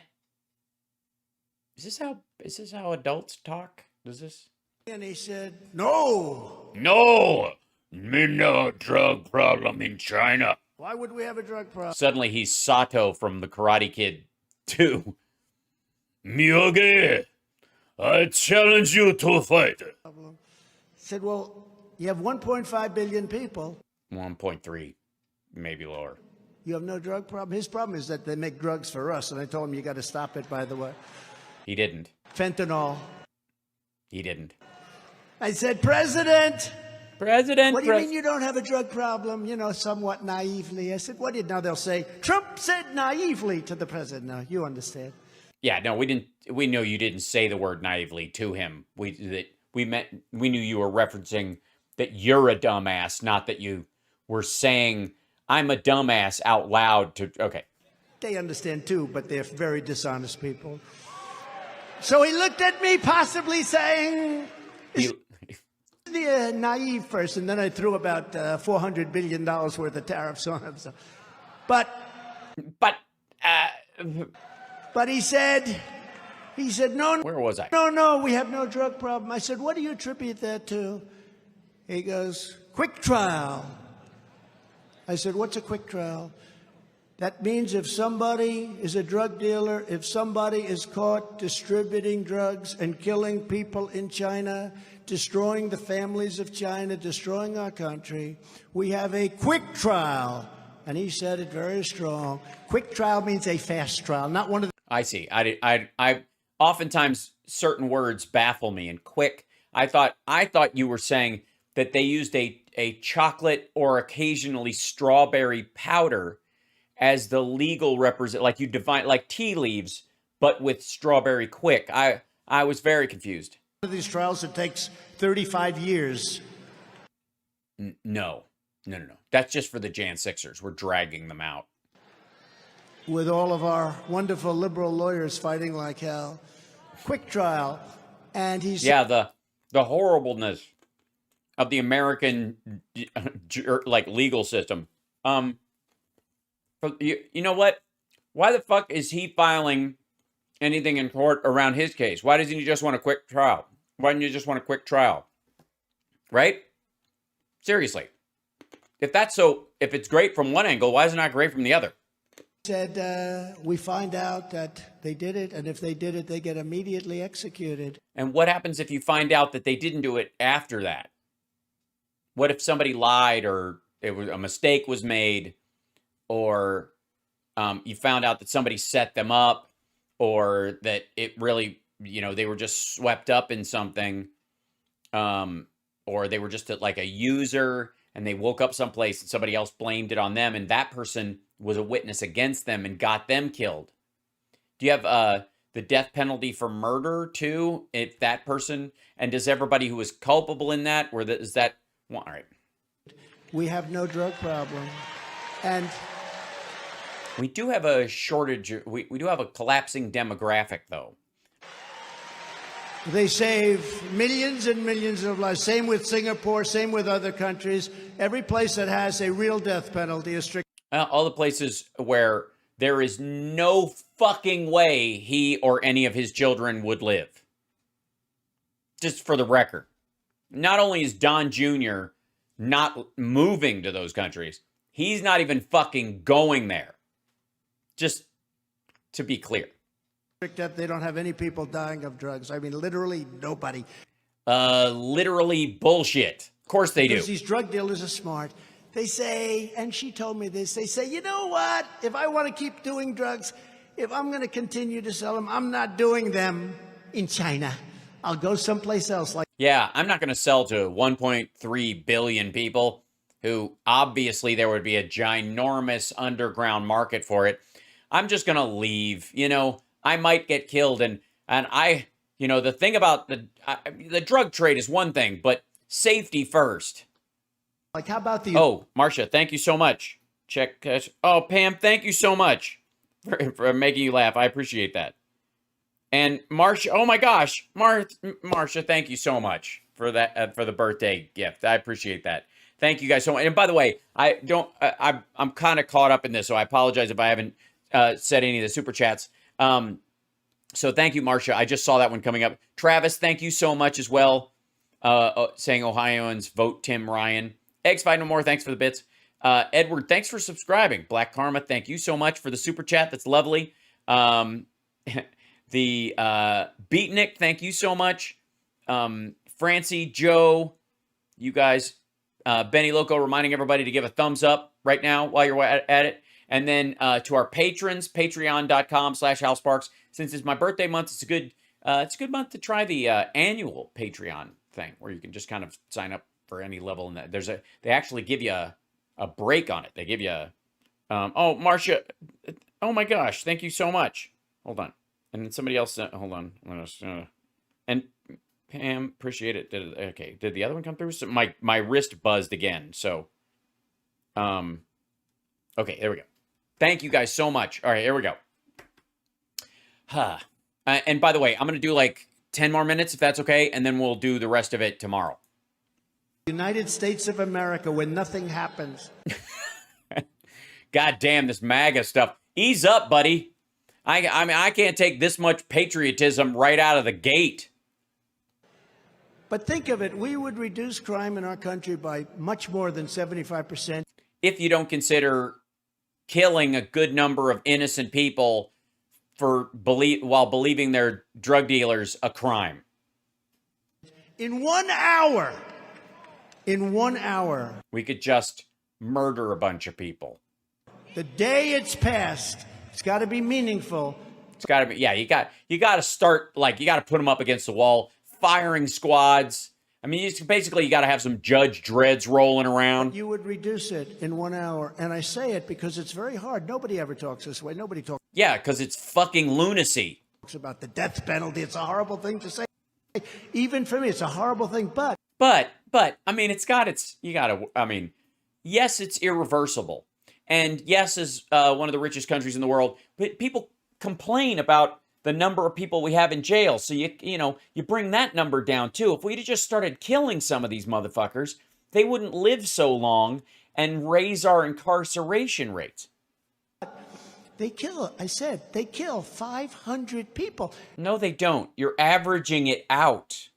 this how adults talk? Does this? And he said, no. No, me no drug problem in China. Why would we have a drug problem? Suddenly he's Sato from the Karate Kid 2. Miyagi, I challenge you to a fight. He said, well, you have 1.5 billion people. 1.3, maybe lower. You have no drug problem? His problem is that they make drugs for us. And I told him, you got to stop it, by the way. He didn't. Fentanyl. He didn't. I said, President. President. What do you mean you don't have a drug problem? You know, somewhat naively. I said, what did now they'll say? Trump said naively to the president. No, you understand. Yeah, no, we didn't. We know you didn't say the word naively to him. We knew you were referencing that you're a dumbass, not that you were saying I'm a dumbass out loud to. Okay. They understand too, but they're very dishonest people. So he looked at me, possibly saying, the naive person. Then I threw about $400 billion worth of tariffs on him. So. But he said, no. Where was I? No, we have no drug problem. I said, what do you attribute that to? He goes, quick trial. I said, what's a quick trial? That means if somebody is a drug dealer, if somebody is caught distributing drugs and killing people in China, destroying the families of China, destroying our country, we have a quick trial. And he said it very strong. Quick trial means a fast trial, not one of the... I see. I oftentimes certain words baffle me. And quick, I thought you were saying that they used a chocolate or occasionally strawberry powder as the legal like you define, like tea leaves, but with strawberry quick. I was very confused. One of these trials, it takes 35 years. No. That's just for the Jan 6ers. We're dragging them out. With all of our wonderful liberal lawyers fighting like hell. Quick trial. And he's... Yeah, the horribleness of the American like legal system. You know what? Why the fuck is he filing anything in court around his case? Why doesn't he just want a quick trial? Why don't you just want a quick trial? Right? Seriously. If it's great from one angle, why is it not great from the other? Said, we find out that they did it, and if they did it, they get immediately executed. And what happens if you find out that they didn't do it after that? What if somebody lied, or a mistake was made, or you found out that somebody set them up, or that it really, they were just swept up in something, or they were just like a user, and they woke up someplace and somebody else blamed it on them, and that person was a witness against them and got them killed. Do you have the death penalty for murder too? If that person, and does everybody who is culpable in that, or is that well, all right? We have no drug problem, and we do have a shortage. We do have a collapsing demographic, though. They save millions and millions of lives. Same with Singapore, same with other countries. Every place that has a real death penalty is strict. All the places where there is no fucking way he or any of his children would live. Just for the record. Not only is Don Jr. not moving to those countries, he's not even fucking going there. Just to be clear. That they don't have any people dying of drugs. I mean, literally nobody. Literally bullshit. Of course they do. Because these drug dealers are smart. They say, and she told me this, they say, you know what? If I want to keep doing drugs, if I'm going to continue to sell them, I'm not doing them in China. I'll go someplace else. Yeah, I'm not going to sell to 1.3 billion people who obviously there would be a ginormous underground market for it. I'm just going to leave, I might get killed. And I, the thing about the drug trade is one thing, but safety first. Like, how about the... Oh, Marcia, thank you so much. Oh, Pam, thank you so much for making you laugh. I appreciate that. And Marcia, oh my gosh, Marcia, thank you so much for that, for the birthday gift. I appreciate that. Thank you guys so much. And by the way, I'm kind of caught up in this, so I apologize if I haven't said any of the super chats. So thank you, Marcia. I just saw that one coming up. Travis, thank you so much as well. Saying Ohioans vote Tim Ryan. Eggs Fight No More, thanks for the bits. Edward, thanks for subscribing. Black Karma, thank you so much for the super chat. That's lovely. The Beatnik, thank you so much. Francie, Joe, you guys. Benny Loco reminding everybody to give a thumbs up right now while you're at it. And then to our patrons, patreon.com/HalSparks. Since it's my birthday month, it's a good month to try the annual Patreon thing where you can just kind of sign up for any level. And they actually give you a break on it. They give you oh, Marcia, oh my gosh, thank you so much. Hold on. And then somebody else, hold on. And Pam, appreciate it. Okay, did the other one come through? So my wrist buzzed again. So, okay, there we go. Thank you guys so much. All right, here we go. And by the way, I'm going to do like 10 more minutes if that's okay, and then we'll do the rest of it tomorrow. United States of America, where nothing happens. God damn this MAGA stuff. Ease up, buddy. I mean, I can't take this much patriotism right out of the gate. But think of it, we would reduce crime in our country by much more than 75%. If you don't consider killing a good number of innocent people while believing they're drug dealers a crime. In 1 hour, we could just murder a bunch of people. The day it's passed, it's got to be meaningful. It's got to be, yeah, you got to start, like, you got to put them up against the wall, firing squads. I mean, basically, you got to have some Judge Dredd's rolling around. You would reduce it in 1 hour. And I say it because it's very hard. Nobody ever talks this way. Nobody talks. Yeah, because it's fucking lunacy. About the death penalty. It's a horrible thing to say. Even for me, it's a horrible thing. But, I mean, yes, it's irreversible. And yes, as one of the richest countries in the world, but people complain about the number of people we have in jail. So you bring that number down too. If we'd have just started killing some of these motherfuckers, they wouldn't live so long and raise our incarceration rates. They kill 500 people. No, they don't. You're averaging it out.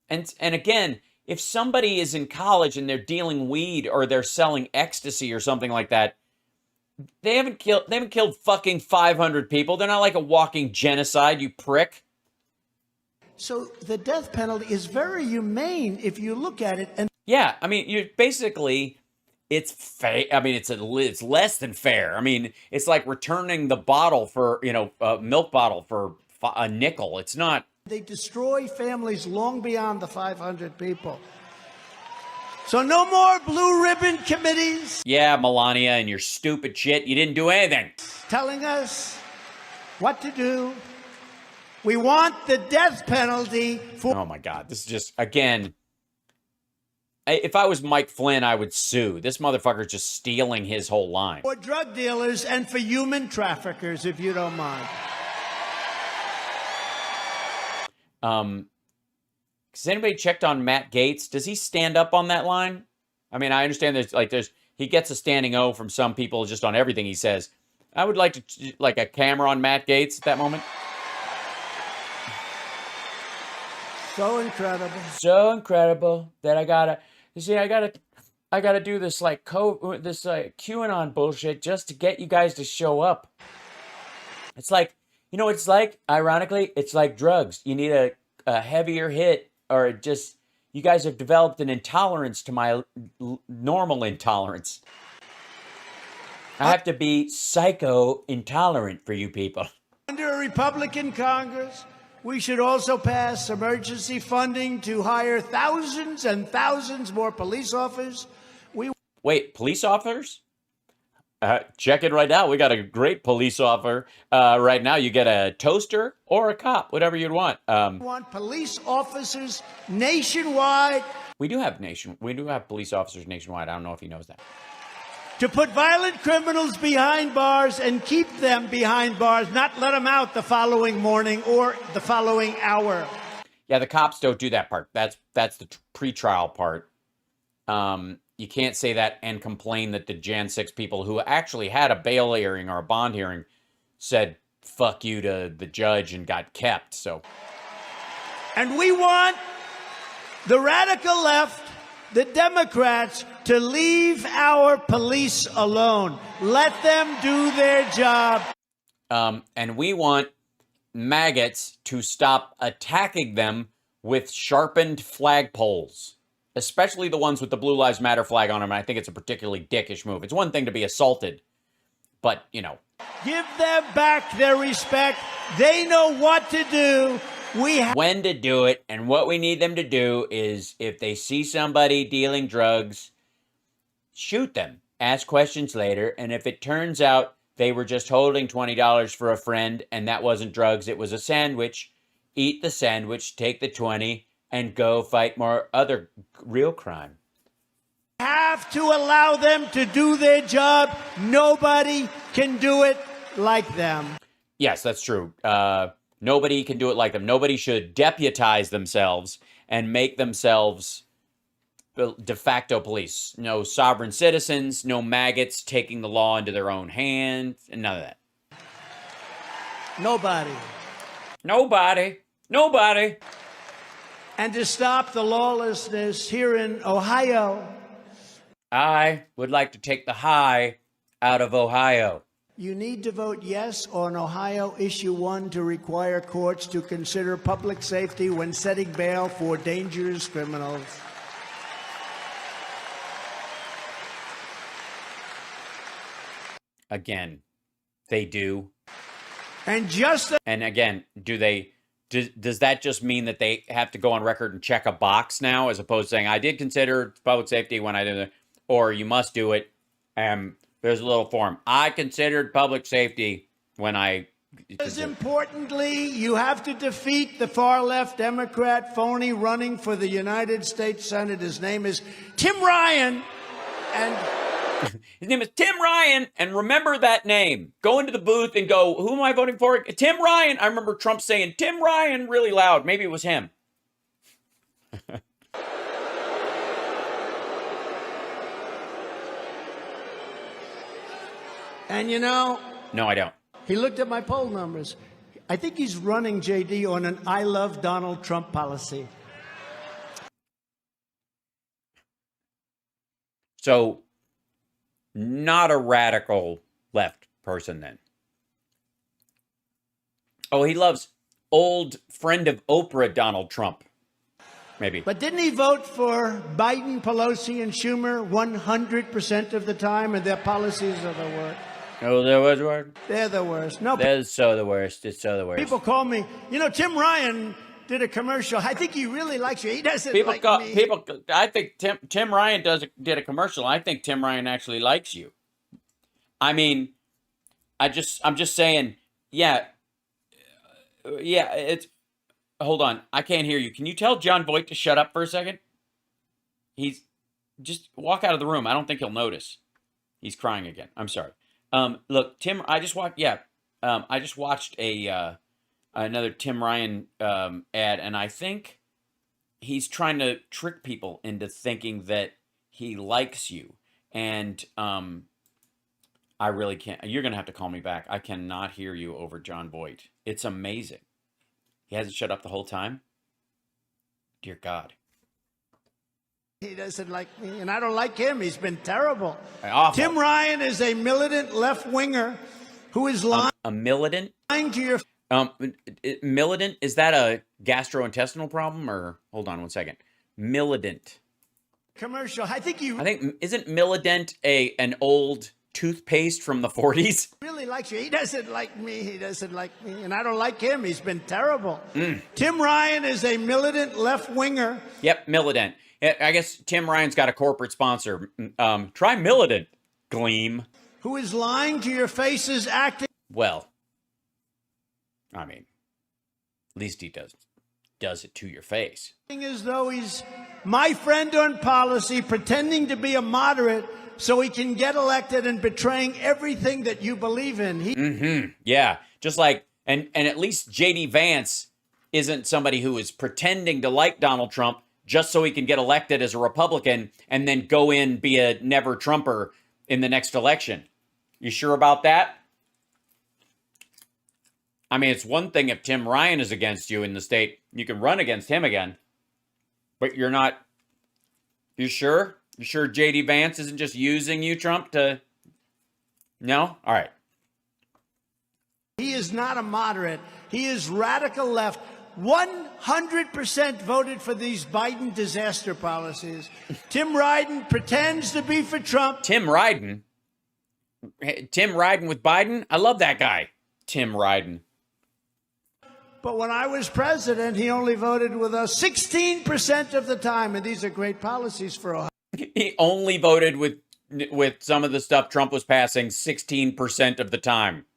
And again, if somebody is in college and they're dealing weed or they're selling ecstasy or something like that, they haven't killed fucking 500 people. They're not like a walking genocide, you prick. So the death penalty is very humane if you look at it. And yeah, I mean, you basically, it's less than fair. I mean, it's like returning the bottle for, a milk bottle for a nickel. It's not. They destroy families long beyond the 500 people. So no more blue ribbon committees. Yeah, Melania and your stupid shit. You didn't do anything. Telling us what to do. We want the death penalty for... Oh, my God. This is just, again, if I was Mike Flynn, I would sue. This motherfucker's just stealing his whole line. For drug dealers and for human traffickers, if you don't mind. Has anybody checked on Matt Gaetz? Does he stand up on that line? I mean, I understand he gets a standing O from some people just on everything he says. I would like a camera on Matt Gaetz at that moment. So incredible. So incredible that I gotta do this QAnon bullshit just to get you guys to show up. It's like, ironically, it's like drugs. You need a heavier hit, or you guys have developed an intolerance to my normal intolerance. I have to be psycho-intolerant for you people. Under a Republican Congress, we should also pass emergency funding to hire thousands and thousands more police officers. Wait, police officers? Check it right now. We got a great police officer right now. You get a toaster or a cop, whatever you'd want. We want police officers nationwide. We do have police officers nationwide. I don't know if he knows that. To put violent criminals behind bars and keep them behind bars, not let them out the following morning or the following hour. Yeah, the cops don't do that part. That's the pre-trial part. You can't say that and complain that the Jan 6 people who actually had a bail hearing or a bond hearing said fuck you to the judge and got kept. So, And we want the radical left, the Democrats, to leave our police alone. Let them do their job. and we want maggots to stop attacking them with sharpened flagpoles, especially the ones with the Blue Lives Matter flag on them. And I think it's a particularly dickish move. It's one thing to be assaulted, but, you know. Give them back their respect. They know what to do. When to do it, and what we need them to do is, if they see somebody dealing drugs, shoot them. Ask questions later, and if it turns out they were just holding $20 for a friend and that wasn't drugs, it was a sandwich, eat the sandwich, take the 20, and go fight more other real crime. Have to allow them to do their job. Nobody can do it like them. Yes, that's true. Nobody can do it like them. Nobody should deputize themselves and make themselves de facto police. No sovereign citizens, no maggots taking the law into their own hands, and none of that. Nobody. And to stop the lawlessness here in Ohio, I would like to take the high out of Ohio. you need to vote yes on Ohio Issue 1 to require courts to consider public safety when setting bail for dangerous criminals. Again, they do. And just And again, does that just mean that they have to go on record and check a box now, as opposed to saying, I did consider public safety when I did it, or you must do it. There's a little form. I considered public safety when I... as importantly, you have to defeat the far-left Democrat phony running for the United States Senate. His name is Tim Ryan. And his name is Tim Ryan, and remember that name. Go into the booth and go, who am I voting for? Tim Ryan. I remember Trump saying, Tim Ryan, really loud. Maybe it was him. And you know... No, I don't. He looked at my poll numbers. I think he's running, JD, on an I love Donald Trump policy. So, not a radical left person then. Oh, he loves old friend of Oprah, Donald Trump. Maybe. But didn't he vote for Biden, Pelosi, and Schumer 100% of the time, and their policies are the worst? Oh, there was one? They're the worst. No, That's so the worst. It's so the worst. people call me, Tim Ryan did a commercial. I think he really likes you. He doesn't People like call, me. people. I think Tim Ryan did a commercial. I think Tim Ryan actually likes you. I mean, I'm just saying. Yeah. It's. Hold on, I can't hear you. Can you tell John Voight to shut up for a second? He's just walk out of the room. I don't think he'll notice. He's crying again. I'm sorry. Look, Tim. I just watched. Yeah. I just watched another Tim Ryan ad, and I think he's trying to trick people into thinking that he likes you. And I really can't. You're gonna have to call me back. I cannot hear you over John Voight. It's amazing. He hasn't shut up the whole time. Dear God. He doesn't like me, and I don't like him. He's been terrible. Awful. Tim Ryan is a militant left-winger who is lying A militant? to your... Militant, is that a gastrointestinal problem, or hold on one second. Militant. commercial. I think Isn't Militant an old toothpaste from the 40s? really likes you. He doesn't like me. He doesn't like me, and I don't like him. He's been terrible. Tim Ryan is a militant left-winger. Yep, Militant. I guess Tim Ryan's got a corporate sponsor. Try Militant, Gleam. Who is lying to your faces, acting Well, I mean, at least he does it to your face. as though he's my friend on policy, pretending to be a moderate so he can get elected, and betraying everything that you believe in. Yeah, just like, and at least J.D. Vance isn't somebody who is pretending to like Donald Trump just so he can get elected as a Republican and then go in, be a never Trumper in the next election. You sure about that? I mean, it's one thing if Tim Ryan is against you in the state, you can run against him again. But you're not. You sure? You sure J.D. Vance isn't just using you, Trump, to. No? All right. He is not a moderate. He is radical left. 100% voted for these Biden disaster policies. Tim Ryan pretends to be for Trump. Tim Ryan? Tim Ryan with Biden? I love that guy. Tim Ryan. But when I was president, he only voted with us 16% of the time. And these are great policies for Ohio. He only voted with some of the stuff Trump was passing 16% of the time.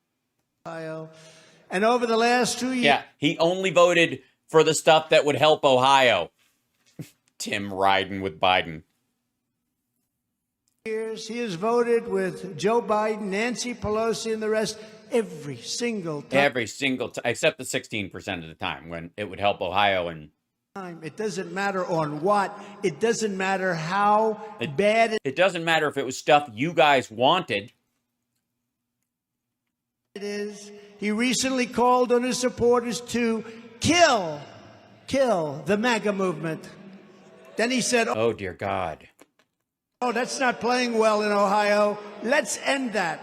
And over the last 2 years. Yeah, he only voted for the stuff that would help Ohio. Tim Ryan with Biden. He has voted with Joe Biden, Nancy Pelosi, and the rest every single time. Every single time, except the 16% of the time when it would help Ohio. And it doesn't matter on what. It doesn't matter how bad it doesn't matter if it was stuff you guys wanted. It is. He recently called on his supporters to kill the MAGA movement. Then he said, oh, dear God. Oh, that's not playing well in Ohio. Let's end that.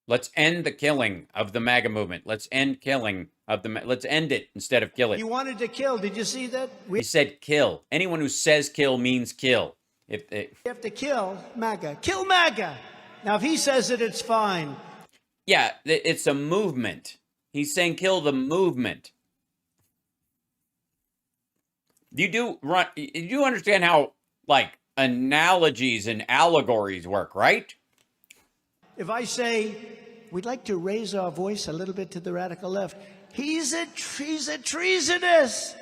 Let's end the killing of the MAGA movement. Let's end killing of the. Let's end it instead of kill it. He wanted to kill. Did you see that? He said kill. Anyone who says kill means kill. We have to kill MAGA. Kill MAGA. Now, if he says it, it's fine. Yeah, it's a movement. He's saying kill the movement. You do understand how, like, analogies and allegories work, right? If I say, we'd like to raise our voice a little bit to the radical left, he's a treasonous.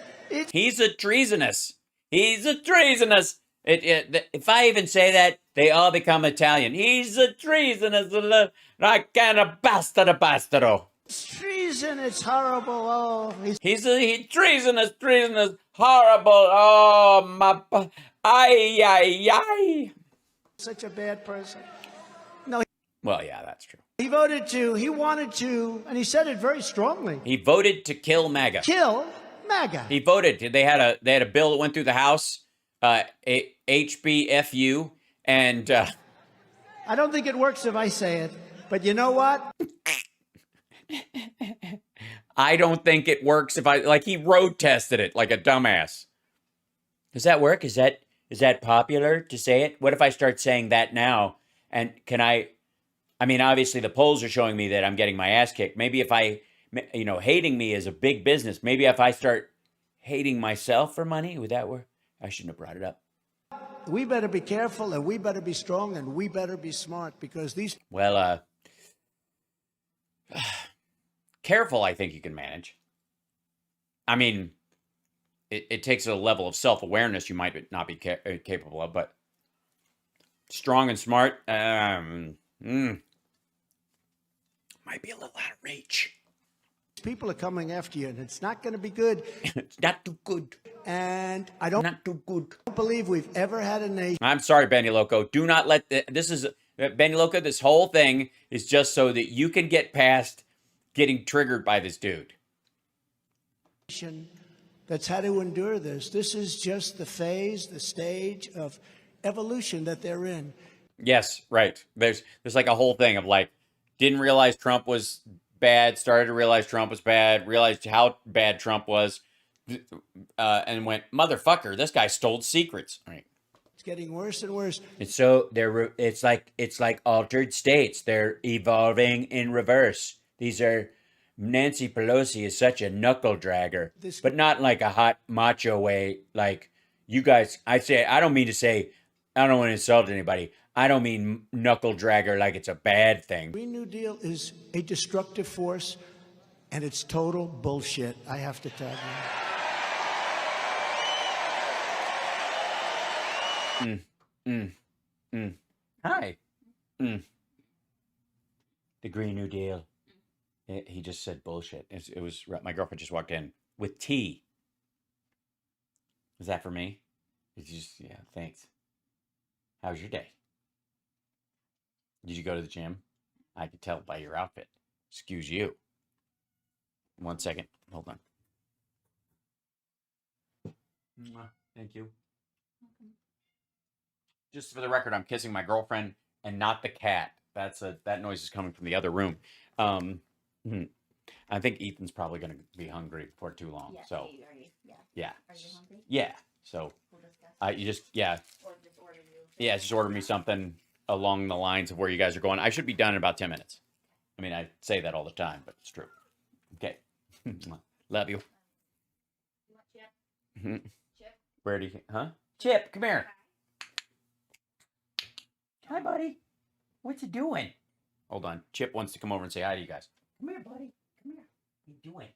He's a treasonous. He's a treasonous. If I even say that, they all become Italian. He's a treasonous, like a bastardo. It's treason. It's horrible. Oh, he's treasonous, horrible. Oh, my, ay. Such a bad person. Well, yeah, that's true. He wanted to, and he said it very strongly. He voted to kill MAGA. Kill MAGA. He voted. They had a bill that went through the House, HBFU, and I don't think it works if I say it, but you know what? I don't think it works if he road tested it like a dumbass. Does that work? Is that popular to say it? What if I start saying that now? And can I mean, obviously the polls are showing me that I'm getting my ass kicked. Maybe if hating me is a big business. Maybe if I start hating myself for money, would that work? I shouldn't have brought it up. We better be careful, and we better be strong, and we better be smart, because these... Well, careful, I think you can manage. I mean, it takes a level of self-awareness you might not be capable of, but strong and smart, might be a little out of reach. People are coming after you, and it's not going to be good. It's not too good. And I don't believe we've ever had a nation. I'm sorry, Benny Loco. Do not let Benny Loco, this whole thing is just so that you can get past getting triggered by this dude. That's had to endure this. This is just the stage of evolution that they're in. Yes, right. There's like a whole thing of like, didn't realize Trump was bad, started to realize Trump was bad, realized how bad Trump was, and went, motherfucker, this guy stole secrets. All right. It's getting worse and worse. It's like altered states. They're evolving in reverse. These are, Nancy Pelosi is such a knuckle dragger, but not like a hot macho way. Like you guys, I don't mean to say, I don't want to insult anybody. I don't mean knuckle dragger like it's a bad thing. Green New Deal is a destructive force, and it's total bullshit, I have to tell you. Hi. The Green New Deal. He just said bullshit. It was my girlfriend just walked in with tea. Is that for me? Yeah, thanks. How was your day? Did you go to the gym? I could tell by your outfit. Excuse you. 1 second. Hold on. Thank you. Just for the record, I'm kissing my girlfriend and not the cat. That noise is coming from the other room. I think Ethan's probably going to be hungry for too long. Yeah, So yeah. yeah, Are you hungry? yeah. So We'll discuss. you just yeah. Or just order you. Yeah, just order me something along the lines of where you guys are going. I should be done in about 10 minutes. I mean, I say that all the time, but it's true. Okay. Love you. You want Chip? Chip? Where do you, huh? Chip, come here. Hi, buddy. What's he doing? Hold on. Chip wants to come over and say hi to you guys. Come here, buddy. Come here. What are you doing?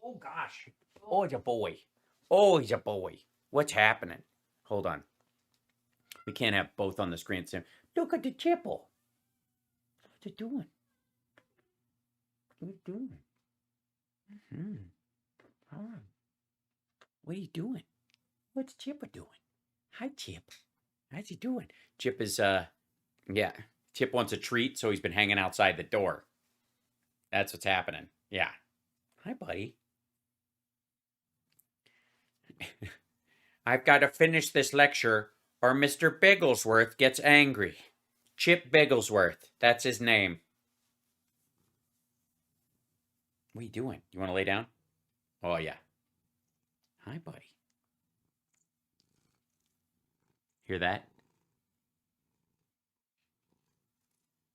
Oh, gosh. Oh, he's a boy. Oh, he's a boy. What's happening? Hold on. We can't have both on the screen. So look at the chipple. What's he doing? What are you doing? Hi. What are you doing? What's Chipper doing? Hi, Chip. How's he doing? Chip is, yeah. Chip wants a treat, so he's been hanging outside the door. That's what's happening. Yeah. Hi, buddy. I've got to finish this lecture or Mr. Bigglesworth gets angry. Chip Bigglesworth. That's his name. What are you doing? You want to lay down? Oh, yeah. Hi, buddy. Hear that?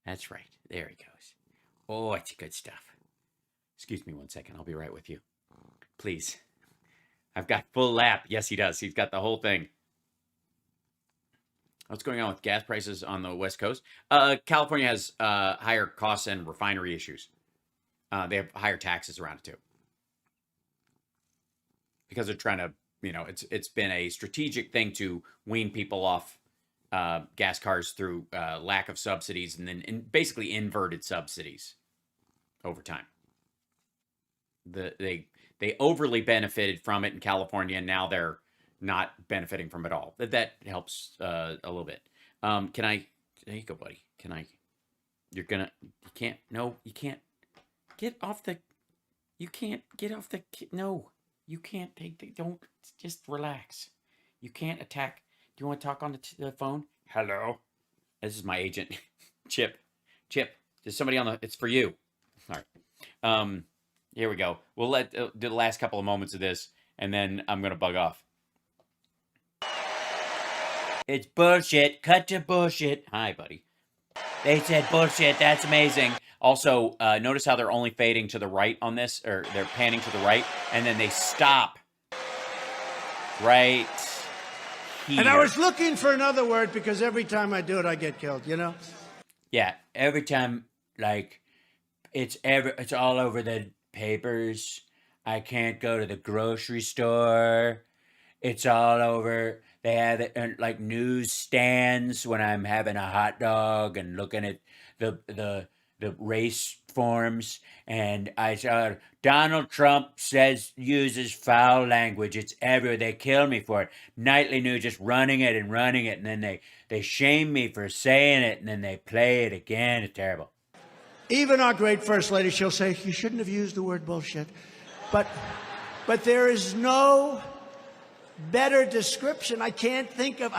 That's right. There he goes. Oh, it's good stuff. Excuse me 1 second. I'll be right with you. Please. I've got full lap. Yes, he does. He's got the whole thing. What's going on with gas prices on the West Coast? California has higher costs and refinery issues. They have higher taxes around it too. Because they're trying to, it's been a strategic thing to wean people off gas cars through lack of subsidies and then basically inverted subsidies over time. They overly benefited from it in California, and now they're not benefiting from it all. That helps a little bit. Can I? There you go, buddy. Can I? You can't. No, you can't. Get off the. You can't get off the. No, you can't take the. Don't. Just relax. You can't attack. Do you want to talk on the phone? Hello. This is my agent, Chip. Chip. There's somebody on the. It's for you. All right. Here we go. We'll do the last couple of moments of this, and then I'm gonna bug off. It's bullshit. Cut to bullshit. Hi, buddy. They said bullshit. That's amazing. Also, notice how they're only fading to the right on this, or they're panning to the right, and then they stop right here. And I was looking for another word because every time I do it, I get killed, Yeah, every time, like, it's all over the papers. I can't go to the grocery store. It's all over. They have it like newsstands when I'm having a hot dog and looking at the race forms, and I saw Donald Trump uses foul language. It's everywhere. They kill me for it. Nightly news just running it, and then they shame me for saying it, and then they play it again. It's terrible. Even our great First Lady, she'll say, you shouldn't have used the word bullshit. But there is no better description. I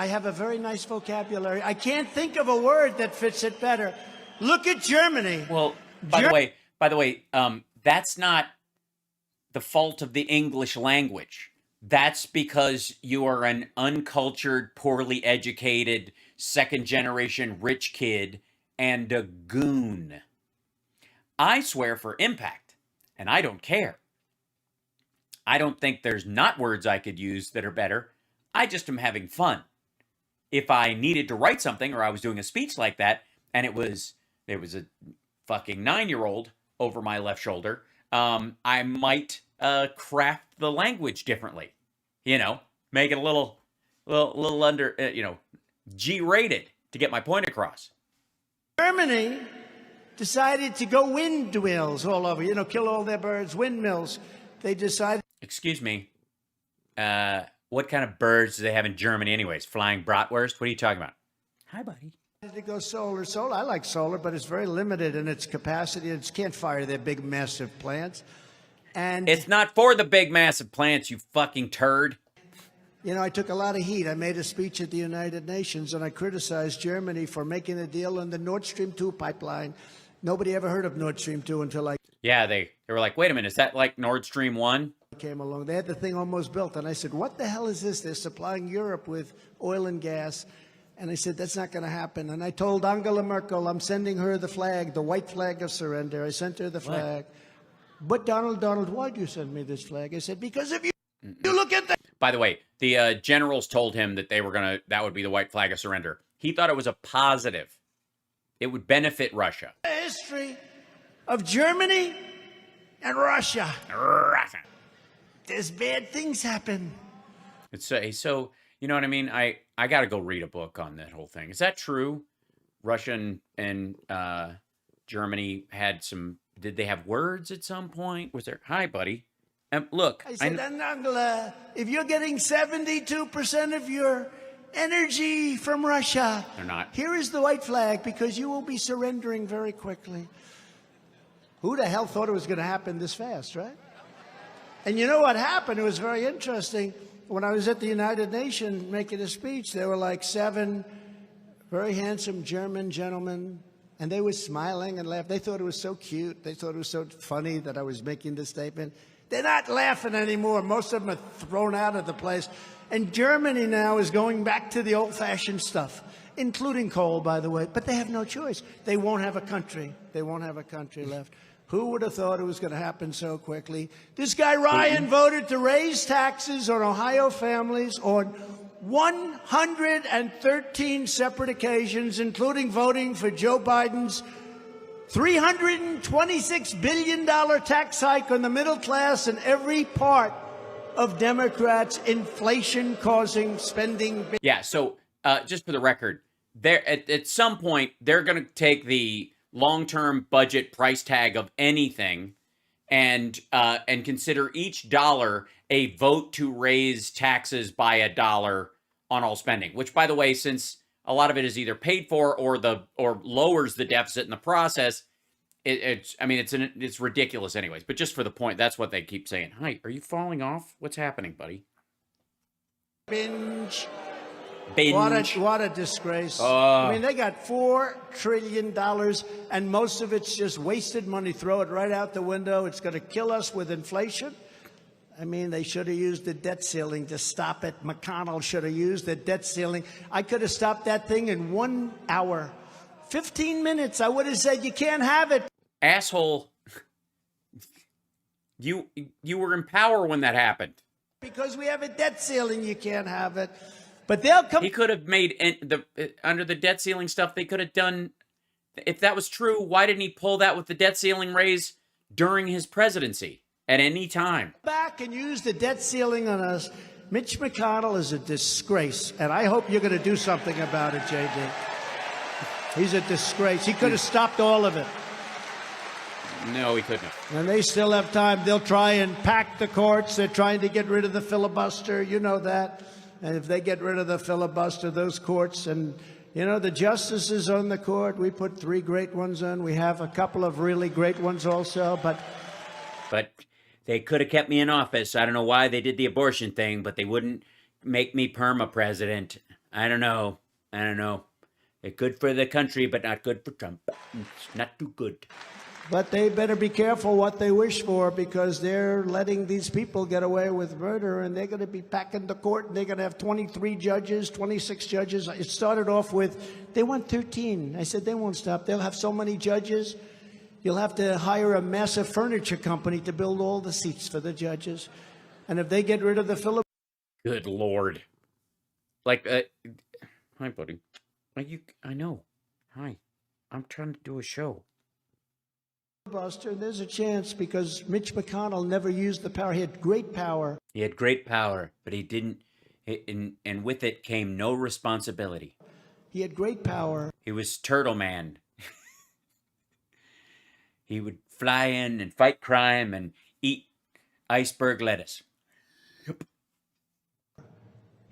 have a very nice vocabulary. I can't think of a word that fits it better. Look at Germany. Well, by the way, that's not the fault of the English language. That's because you are an uncultured, poorly educated, second-generation rich kid and a goon. I swear for impact, and I don't care. I don't think there's not words I could use that are better. I just am having fun. If I needed to write something or I was doing a speech like that, and there was a fucking 9-year-old over my left shoulder, I might craft the language differently. Make it a little under, G-rated to get my point across. Germany decided to go windmills all over, kill all their birds, windmills. They decided. Excuse me. What kind of birds do they have in Germany anyways? Flying bratwurst? What are you talking about? Hi, buddy. To go solar. I like solar, but it's very limited in its capacity. It can't fire their big, massive plants. And, It's not for the big, massive plants, you fucking turd. you know, I took a lot of heat. I made a speech at the United Nations, and I criticized Germany for making a deal on the Nord Stream 2 pipeline. Nobody ever heard of Nord Stream 2 until I Yeah, they were like, wait a minute, is that like Nord Stream 1? came along. They had the thing almost built. And I said, what the hell is this? They're supplying Europe with oil and gas. And I said, that's not going to happen. And I told Angela Merkel, I'm sending her the flag, the white flag of surrender. I sent her the flag. But Donald, why do you send me this flag? I said, because if you look at that. By the way, the generals told him that that would be the white flag of surrender. He thought it was a positive. It would benefit Russia. History of Germany and Russia. There's bad things happen. It's so you know what I mean? I got to go read a book on that whole thing. Is that true? Russia and Germany had some. Did they have words at some point? Was there? Hi, buddy. Look, I said, Angela, if you're getting 72% of your energy from Russia, they're not. Here is the white flag because you will be surrendering very quickly. Who the hell thought it was going to happen this fast, right? And you know what happened? It was very interesting. When I was at the United Nations making a speech, there were like 7 very handsome German gentlemen, and they were smiling and laughing. They thought it was so cute. They thought it was so funny that I was making this statement. They're not laughing anymore. Most of them are thrown out of the place. And Germany now is going back to the old-fashioned stuff, including coal, by the way. But they have no choice. They won't have a country. They won't have a country left. Who would have thought it was going to happen so quickly? This guy Ryan voted to raise taxes on Ohio families on 113 separate occasions, including voting for Joe Biden's $326 billion tax hike on the middle class and every part of Democrats' inflation-causing spending. Yeah, so just for the record, at some point, they're going to take the long-term budget price tag of anything and consider each dollar a vote to raise taxes by $1 on all spending, which, by the way, since a lot of it is either paid for or lowers the deficit in the process, it's ridiculous anyways. But just for the point, that's what they keep saying. Hi, are you falling off? What's happening, buddy? Binge. Binge. What a disgrace. I mean, they got $4 trillion, and most of it's just wasted money. Throw it right out the window. It's going to kill us with inflation. I mean, they should have used the debt ceiling to stop it. McConnell should have used the debt ceiling. I could have stopped that thing in 1 hour. 15 minutes, I would have said, you can't have it. Asshole. You were in power when that happened. Because we have a debt ceiling, you can't have it. But they'll come. He could have made under the debt ceiling stuff. They could have done. If that was true, why didn't he pull that with the debt ceiling raise during his presidency at any time? Back and use the debt ceiling on us. Mitch McConnell is a disgrace, and I hope you're going to do something about it, JD. He's a disgrace. He could have stopped all of it. No, he couldn't have. And they still have time. They'll try and pack the courts. They're trying to get rid of the filibuster. You know that. And if they get rid of the filibuster, those courts, and, you know, the justices on the court, we put 3 great ones on. We have a couple of really great ones also, but they could have kept me in office. I don't know why they did the abortion thing, but they wouldn't make me perma-president. I don't know. They're good for the country, but not good for Trump. It's not too good. But they better be careful what they wish for, because they're letting these people get away with murder, and they're going to be packing the court, and they're going to have 23 judges, 26 judges. It started off with, they want 13. I said, they won't stop. They'll have so many judges. You'll have to hire a massive furniture company to build all the seats for the judges. And if they get rid of the filibuster. Good Lord. Like, hi, buddy. I know. Hi. I'm trying to do a show. There's a chance, because Mitch McConnell never used the power. He had great power. He had great power, but he didn't, and with it came no responsibility. He had great power. He was Turtle Man. He would fly in and fight crime and eat iceberg lettuce. Yep.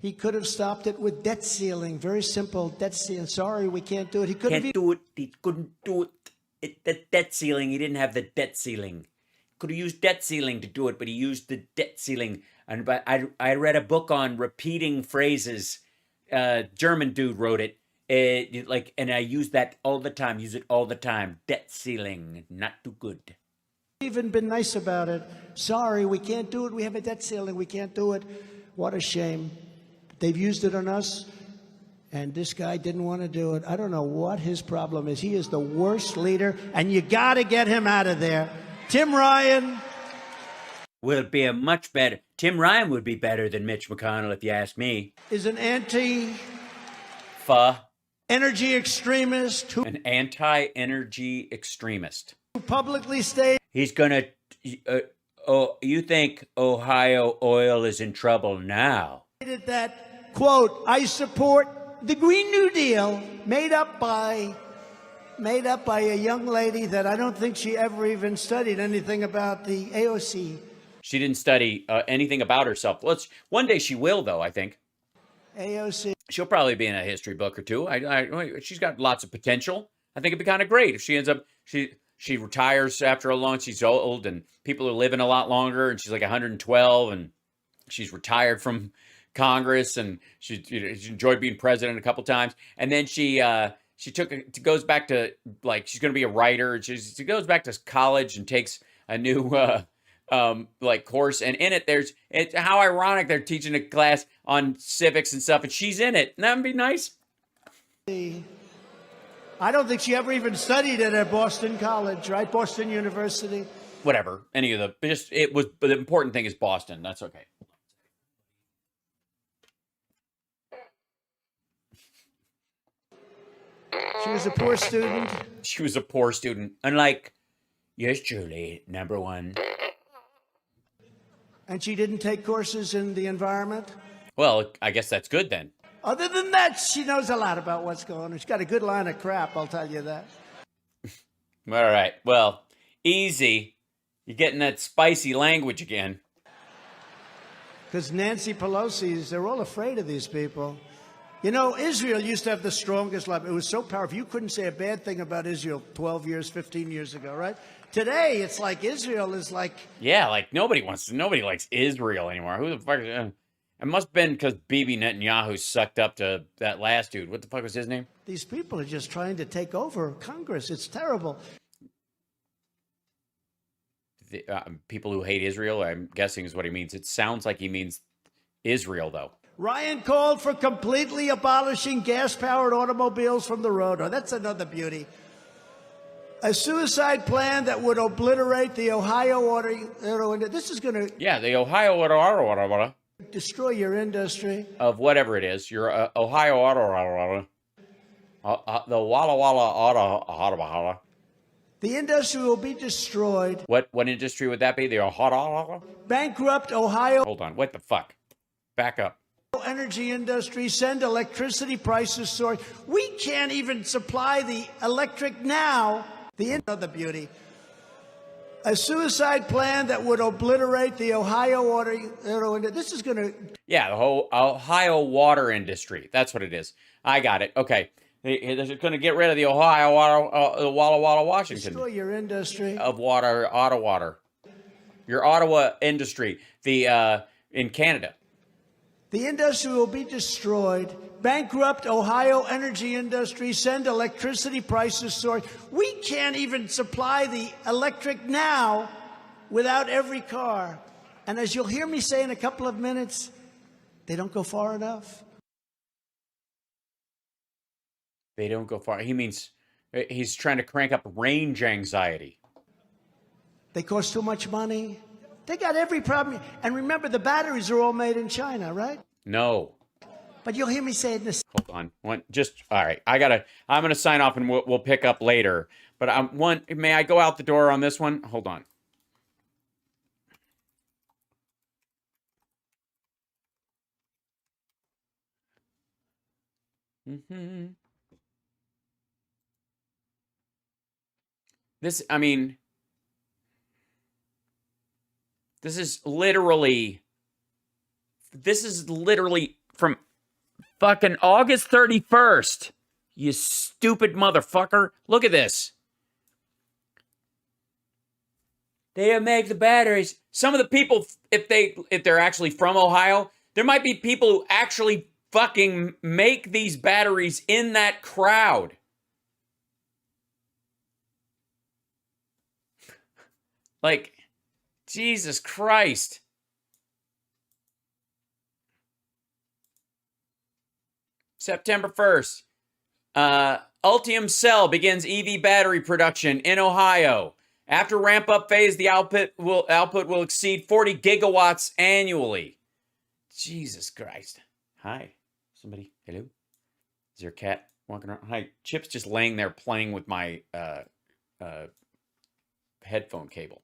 He could have stopped it with debt ceiling. Very simple debt ceiling. Sorry, we can't do it. He couldn't do it. He couldn't do it. The debt ceiling. He didn't have the debt ceiling. could have used debt ceiling to do it, but he used the debt ceiling. And but I read a book on repeating phrases. German dude wrote it. And I use that all the time. Use it all the time. Debt ceiling, not too good. Even been nice about it. Sorry, we can't do it. We have a debt ceiling. We can't do it. What a shame. They've used it on us, and this guy didn't want to do it. I don't know what his problem is. He is the worst leader, and you got to get him out of there. Tim Ryan. Will be a much better. Tim Ryan would be better than Mitch McConnell, if you ask me. Is an anti-energy extremist who An anti-energy extremist. publicly stated He's gonna. You think Ohio oil is in trouble now? that, quote, I support the Green New Deal made up by a young lady that I don't think she ever even studied anything about the AOC. She didn't study anything about herself. One day she will, though. I think AOC. she'll probably be in a history book or two. She's got lots of potential. I think it'd be kind of great if she ends up she retires after a long. She's old and people are living a lot longer, and she's like 112, and she's retired from Congress, and she enjoyed being president a couple times, and then she goes back to, like, she's going to be a writer. She goes back to college and takes a new course, and in it it's how ironic they're teaching a class on civics and stuff, and she's in it. And that would be nice. I don't think she ever even studied it at Boston College, right? Boston University. Whatever. Any of the but the important thing is Boston. That's okay. She was a poor student. She was a poor student. Unlike yours truly, number one. And she didn't take courses in the environment. Well, I guess that's good then. Other than that, she knows a lot about what's going on. She's got a good line of crap, I'll tell you that. All right. Well, easy. You're getting that spicy language again. Because Nancy Pelosi's, they're all afraid of these people. You know, Israel used to have the strongest lobby. It was so powerful. You couldn't say a bad thing about Israel 12 years, 15 years ago, right? Today, it's like Israel is like... Yeah, like nobody likes Israel anymore. Who the fuck is... It must have been because Bibi Netanyahu sucked up to that last dude. What the fuck was his name? These people are just trying to take over Congress. It's terrible. People who hate Israel, I'm guessing is what he means. It sounds like he means Israel, though. Ryan called for completely abolishing gas-powered automobiles from the road. Oh, that's another beauty. A suicide plan that would obliterate the Ohio auto. This is going to... Yeah, the Ohio auto destroy your industry. Of whatever it is. Your Ohio auto. The Walla Walla auto. The industry will be destroyed. What industry would that be? The Ohio? Bankrupt Ohio. Hold on. What the fuck? Back up. Energy industry, send electricity prices soaring. We can't even supply the electric now. The other beauty. A suicide plan that would obliterate the Ohio auto. This is going to... Yeah, the whole Ohio water industry. That's what it is. I got it. Okay. They're going to get rid of the Ohio water, the Walla Walla, Washington. Destroy your industry. Of water, auto water. Your Ottawa industry. In Canada. The industry will be destroyed. Bankrupt Ohio energy industry, send electricity prices soaring. We can't even supply the electric now without every car. And as you'll hear me say in a couple of minutes, they don't go far enough. They don't go far. He means he's trying to crank up range anxiety. They cost too much money. They got every problem. And remember, the batteries are all made in China, right? No. But you'll hear me say this. Hold on. All right. I'm going to sign off and we'll pick up later. But may I go out the door on this one? Hold on. This is literally from fucking August 31st. You stupid motherfucker. Look at this. They didn't make the batteries. Some of the people, if they're actually from Ohio, there might be people who actually fucking make these batteries in that crowd. Like, Jesus Christ. September 1st. Ultium Cell begins EV battery production in Ohio. After ramp-up phase, the output will exceed 40 gigawatts annually. Jesus Christ. Hi. Somebody. Hello? Is there a cat walking around? Hi. Chip's just laying there playing with my headphone cable.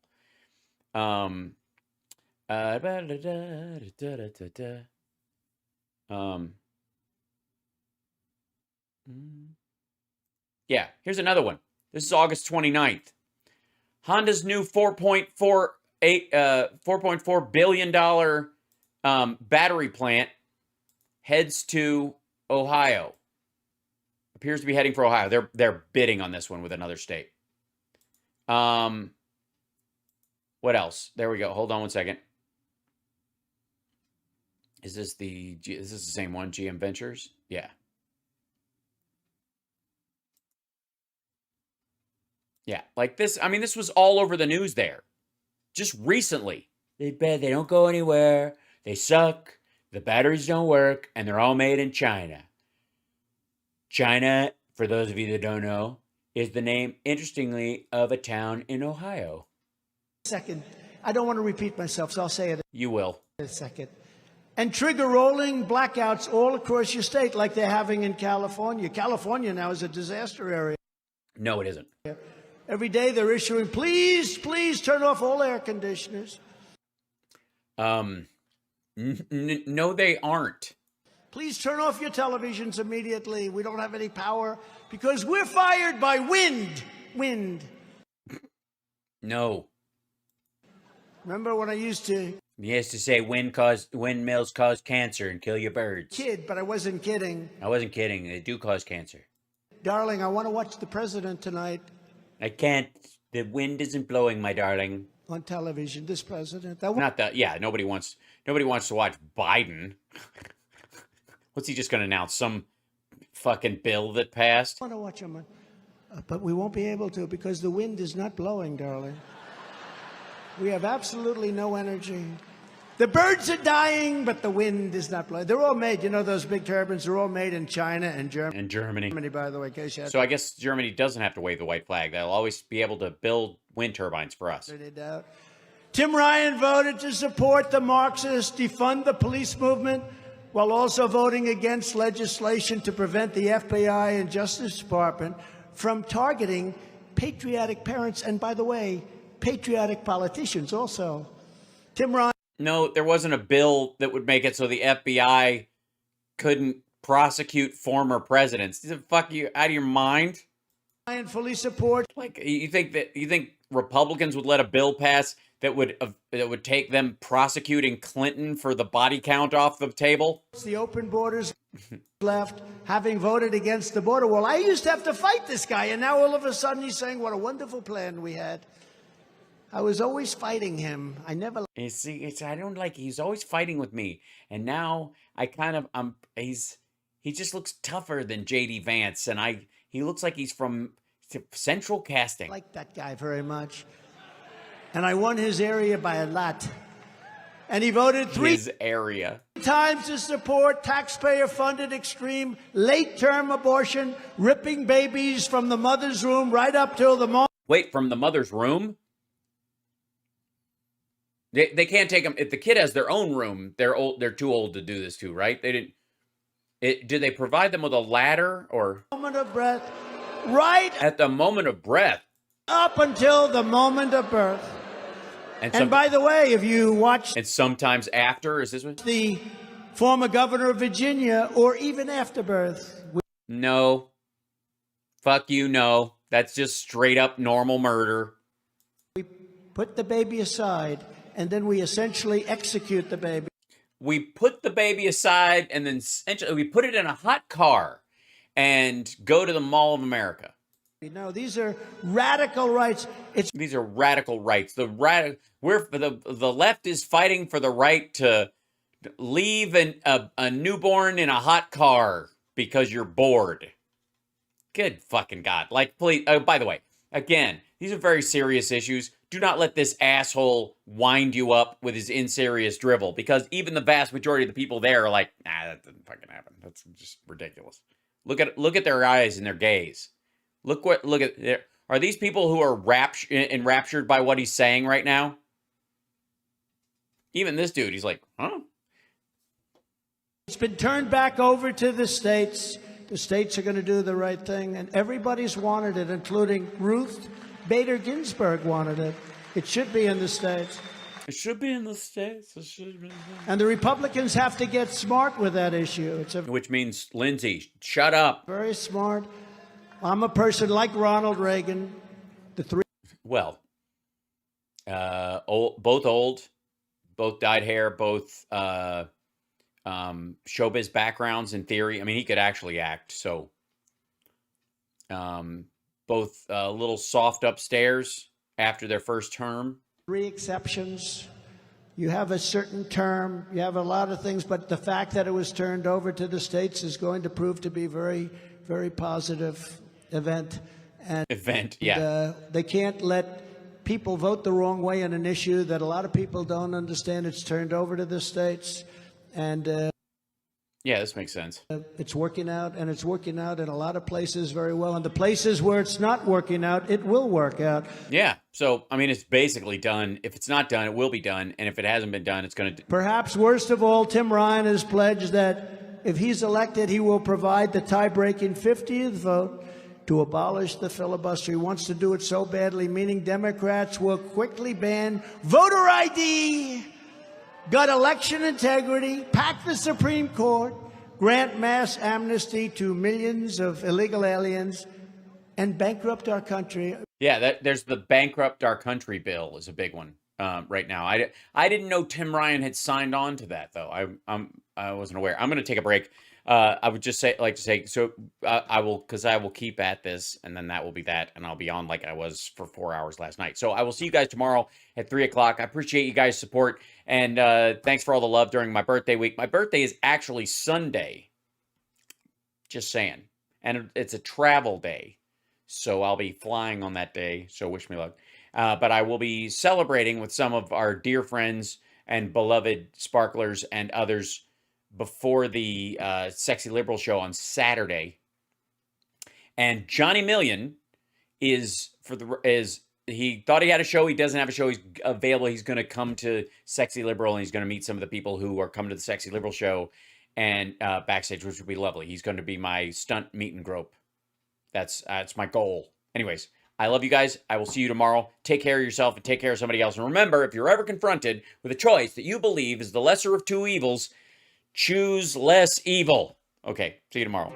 Yeah, here's another one. This is August 29th. Honda's new $4.4 billion battery plant heads to Ohio. Appears to be heading for Ohio. They're bidding on this one with another state. What else? There we go. Hold on one second. Is this the same one? GM Ventures? Yeah. Yeah, like this. I mean, this was all over the news there. Just recently. They don't go anywhere. They suck. The batteries don't work. And they're all made in China. China, for those of you that don't know, is the name, interestingly, of a town in Ohio. Second, I don't want to repeat myself, so I'll say it You will. in a second. And trigger rolling blackouts all across your state like they're having in California. California now is a disaster area. No, it isn't. Every day they're issuing, please turn off all air conditioners. No, they aren't. Please turn off your televisions immediately. We don't have any power because we're fired by wind. Wind. No. Remember when I used to He has to say windmills cause cancer and kill your birds. kid, but I wasn't kidding. I wasn't kidding. They do cause cancer. Darling, I want to watch the president tonight I can't. The wind isn't blowing, my darling. on television. This president. Not that. Yeah, nobody wants to watch Biden. What's he just going to announce? Some fucking bill that passed? I want to watch him, but we won't be able to because the wind is not blowing, darling. We have absolutely no energy. The birds are dying, but the wind is not blowing. They're all made, you know, those big turbines are all made in China and Germany. In Germany. Germany, by the way, in case you had So I guess Germany doesn't have to wave the white flag. They'll always be able to build wind turbines for us. any doubt. Tim Ryan voted to support the Marxists, defund the police movement, while also voting against legislation to prevent the FBI and Justice Department from targeting patriotic parents and, by the way, patriotic politicians also. Tim Ryan. No, there wasn't a bill that would make it so the FBI couldn't prosecute former presidents. Fuck you out of your mind? Ryan fully supports. Like you think Republicans would let a bill pass that would take them prosecuting Clinton for the body count off the table? The open borders left, having voted against the border wall. I used to have to fight this guy, and now all of a sudden he's saying what a wonderful plan we had. I was always fighting him. I never. You see, I don't like. He's always fighting with me, and now I kind of he just looks tougher than J.D. Vance, and he looks like he's from Central Casting. Like that guy very much, and I won his area by a lot. And he voted three times to support taxpayer-funded extreme late-term abortion, ripping babies from the mother's womb right up till the moment. Wait, from the mother's room? They can't take them if the kid has their own room. They're old. They're too old to do this too, right? They didn't. Did they provide them with a ladder or? Moment of breath, right at the moment of breath, up until the moment of birth. And by the way, if you watch, and sometimes after, is this one? The former governor of Virginia, or even after birth. No. Fuck you, no. That's just straight up normal murder. We put the baby aside. And then we essentially execute the baby. We put the baby aside and then essentially we put it in a hot car and go to the Mall of America. No, these are radical rights. These are radical rights. The left is fighting for the right to leave a newborn in a hot car because you're bored. Good fucking God. Like, please, by the way, again, these are very serious issues. Do not let this asshole wind you up with his inserious drivel, because even the vast majority of the people there are like, nah, that didn't fucking happen. That's just ridiculous. Look at their eyes and their gaze. Are these people who are enraptured by what he's saying right now? Even this dude, he's like, huh? It's been turned back over to the states. The states are going to do the right thing, and everybody's wanted it, including Ruth Bader Ginsburg wanted it. It should be in the states. It should be in the states. It should be. And the Republicans have to get smart with that issue. Which means, Lindsay, shut up. Very smart. I'm a person like Ronald Reagan. Well, both old, both dyed hair, both showbiz backgrounds in theory. I mean, he could actually act. So, both a little soft upstairs after their first term. 3 exceptions. You have a certain term. You have a lot of things, but the fact that it was turned over to the states is going to prove to be very, very positive event. They can't let people vote the wrong way on an issue that a lot of people don't understand. It's turned over to the states, and yeah, this makes sense. It's working out, and it's working out in a lot of places very well. And the places where it's not working out, it will work out. Yeah. So, I mean, it's basically done. If it's not done, it will be done. And if it hasn't been done, it's going to... Perhaps worst of all, Tim Ryan has pledged that if he's elected, he will provide the tie-breaking 50th vote to abolish the filibuster. He wants to do it so badly, meaning Democrats will quickly ban voter ID, gut election integrity, pack the Supreme Court, grant mass amnesty to millions of illegal aliens, and bankrupt our country. Yeah, there's the bankrupt our country bill is a big one right now. I didn't know Tim Ryan had signed on to that, though. I wasn't aware. I'm going to take a break. I would just like to say, so I will keep at this, and then that will be that, and I'll be on like I was for 4 hours last night. So I will see you guys tomorrow at 3 o'clock. I appreciate you guys' support, and thanks for all the love during my birthday week. My birthday is actually Sunday, just saying, and it's a travel day, so I'll be flying on that day, so wish me luck. But I will be celebrating with some of our dear friends and beloved sparklers and others before the Sexy Liberal show on Saturday. And Johnny Million he thought he had a show. He doesn't have a show. He's available. He's going to come to Sexy Liberal, and he's going to meet some of the people who are coming to the Sexy Liberal show and backstage, which would be lovely. He's going to be my stunt meet and grope. That's my goal. Anyways, I love you guys. I will see you tomorrow. Take care of yourself and take care of somebody else. And remember, if you're ever confronted with a choice that you believe is the lesser of two evils, choose less evil. Okay, see you tomorrow.